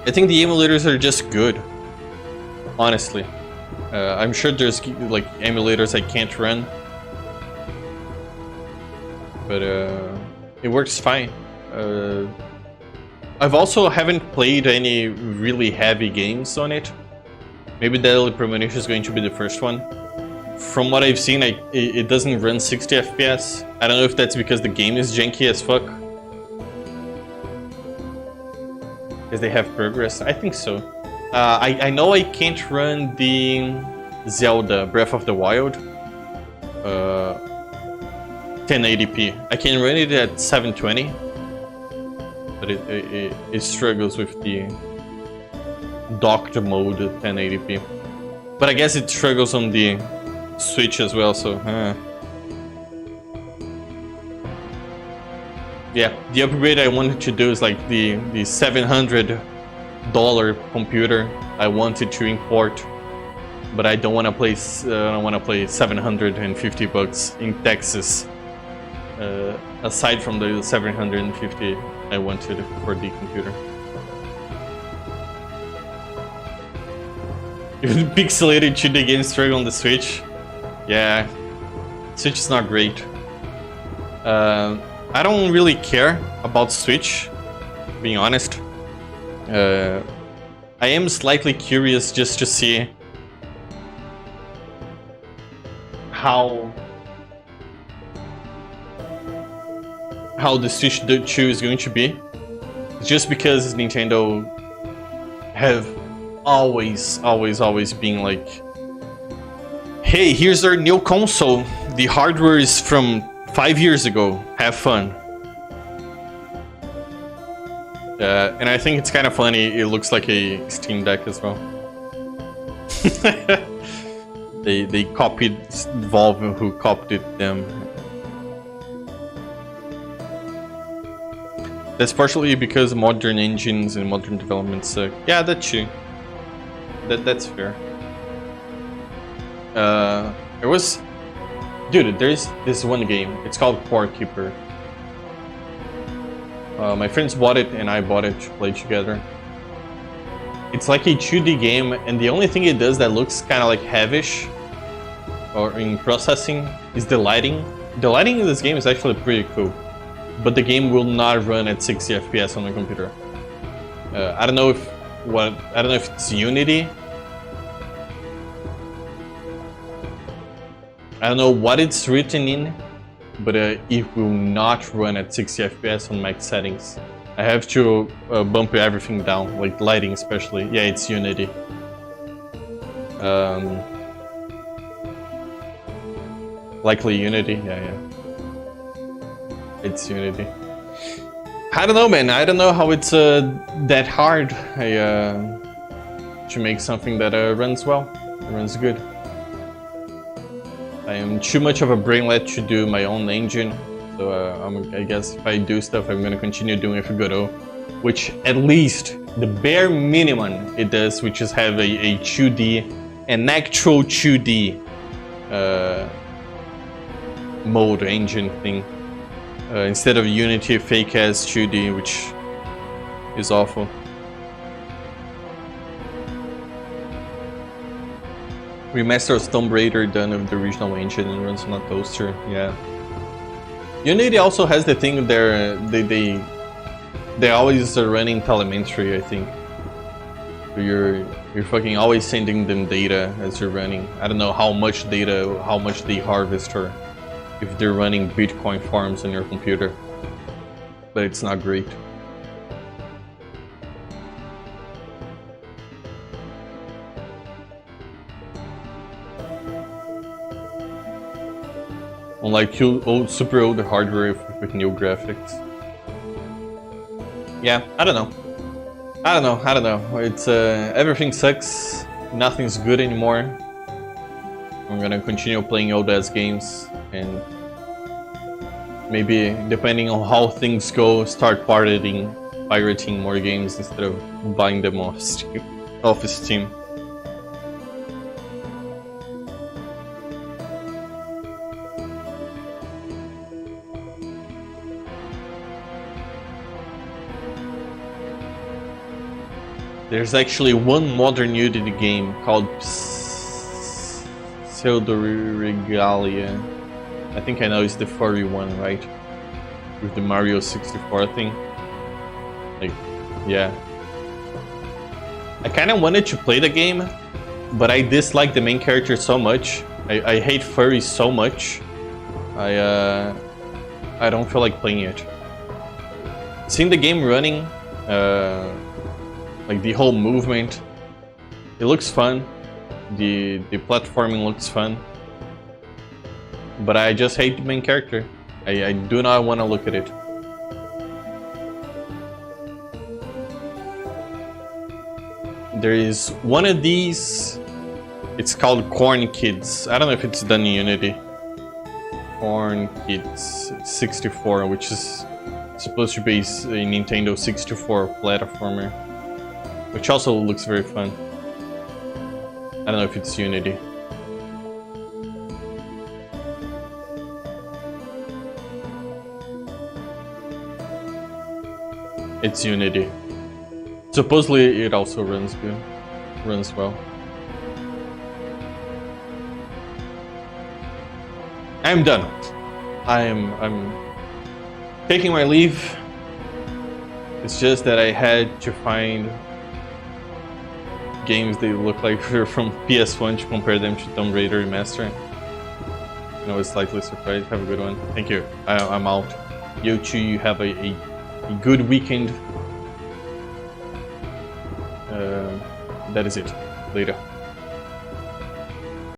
I think the emulators are just good, honestly. I'm sure there's like emulators I can't run, but it works fine. I've also haven't played any really heavy games on it. Maybe Deadly Premonition is going to be the first one. From what I've seen, it doesn't run 60 FPS. I don't know if that's because the game is janky as fuck. Because they have progress. I think so. I know I can't run the Zelda Breath of the Wild 1080p. I can run it at 720. But it struggles with the docked mode 1080p. But I guess it struggles on the Switch as well, so yeah, the upgrade I wanted to do is like the $700 computer I wanted to import, but I don't want to play. I want to play $750 in Texas. Aside from the 750 I wanted for the computer. Pixelated 2D games struggle on the Switch. Yeah, Switch is not great. I don't really care about Switch, being honest. I am slightly curious just to see how the Switch 2 is going to be. Just because Nintendo have always been like, hey, here's our new console. The hardware is from 5 years ago. Have fun. And I think it's kind of funny. It looks like a Steam Deck as well. they copied Valve, who copied them. That's partially because modern engines and modern developments suck. Yeah, that's true. That's fair. There was... Dude, there's this one game. It's called Core Keeper. My friends bought it and I bought it to play together. It's like a 2D game, and the only thing it does that looks kind of like heavish or in processing is the lighting. The lighting in this game is actually pretty cool, but the game will not run at 60 FPS on my computer. I don't know if it's Unity. I don't know what it's written in, but it will not run at 60 FPS on max settings. I have to bump everything down, like lighting especially. Yeah, it's Unity. Likely Unity, yeah. It's Unity. I don't know, man. I don't know how it's that hard to make something that runs well, runs good. I am too much of a brainlet to do my own engine, so I guess if I do stuff, I'm gonna continue doing with Godot, which at least the bare minimum it does, which is have a 2D, an actual 2D mode engine thing, instead of Unity fake ass 2D, which is awful. Remaster of Tomb Raider done with the original engine and runs on a toaster. Yeah. Unity also has the thing there. They always are running telemetry. I think you're fucking always sending them data as you're running. I don't know how much data, how much they harvest, or if they're running Bitcoin farms on your computer. But it's not great. Unlike super old hardware with new graphics. Yeah, I don't know. It's everything sucks. Nothing's good anymore. I'm gonna continue playing old ass games, and maybe depending on how things go, start pirating more games instead of buying them off Steam. There's actually one modern Unity game called Pseudoregalia. I think I know it's the furry one, right? with the Mario 64 thing. Like, yeah. I kind of wanted to play the game, but I dislike the main character so much. I hate furries so much. I don't feel like playing it. Seeing the game running, like the whole movement, it looks fun. The platforming looks fun. But I just hate the main character. I do not want to look at it. There is one of these. It's called Corn Kids. I don't know if it's done in Unity. Corn Kids 64, which is supposed to be a Nintendo 64 platformer, which also looks very fun. I don't know if it's Unity. It's Unity. Supposedly it also runs good. Runs well. I'm done. I'm taking my leave. It's just that I had to find games that look like they're from PS1 to compare them to Tomb Raider Remastered. I was slightly surprised. Have a good one. Thank you. I'm out. You too, you have a good weekend. That is it. Later.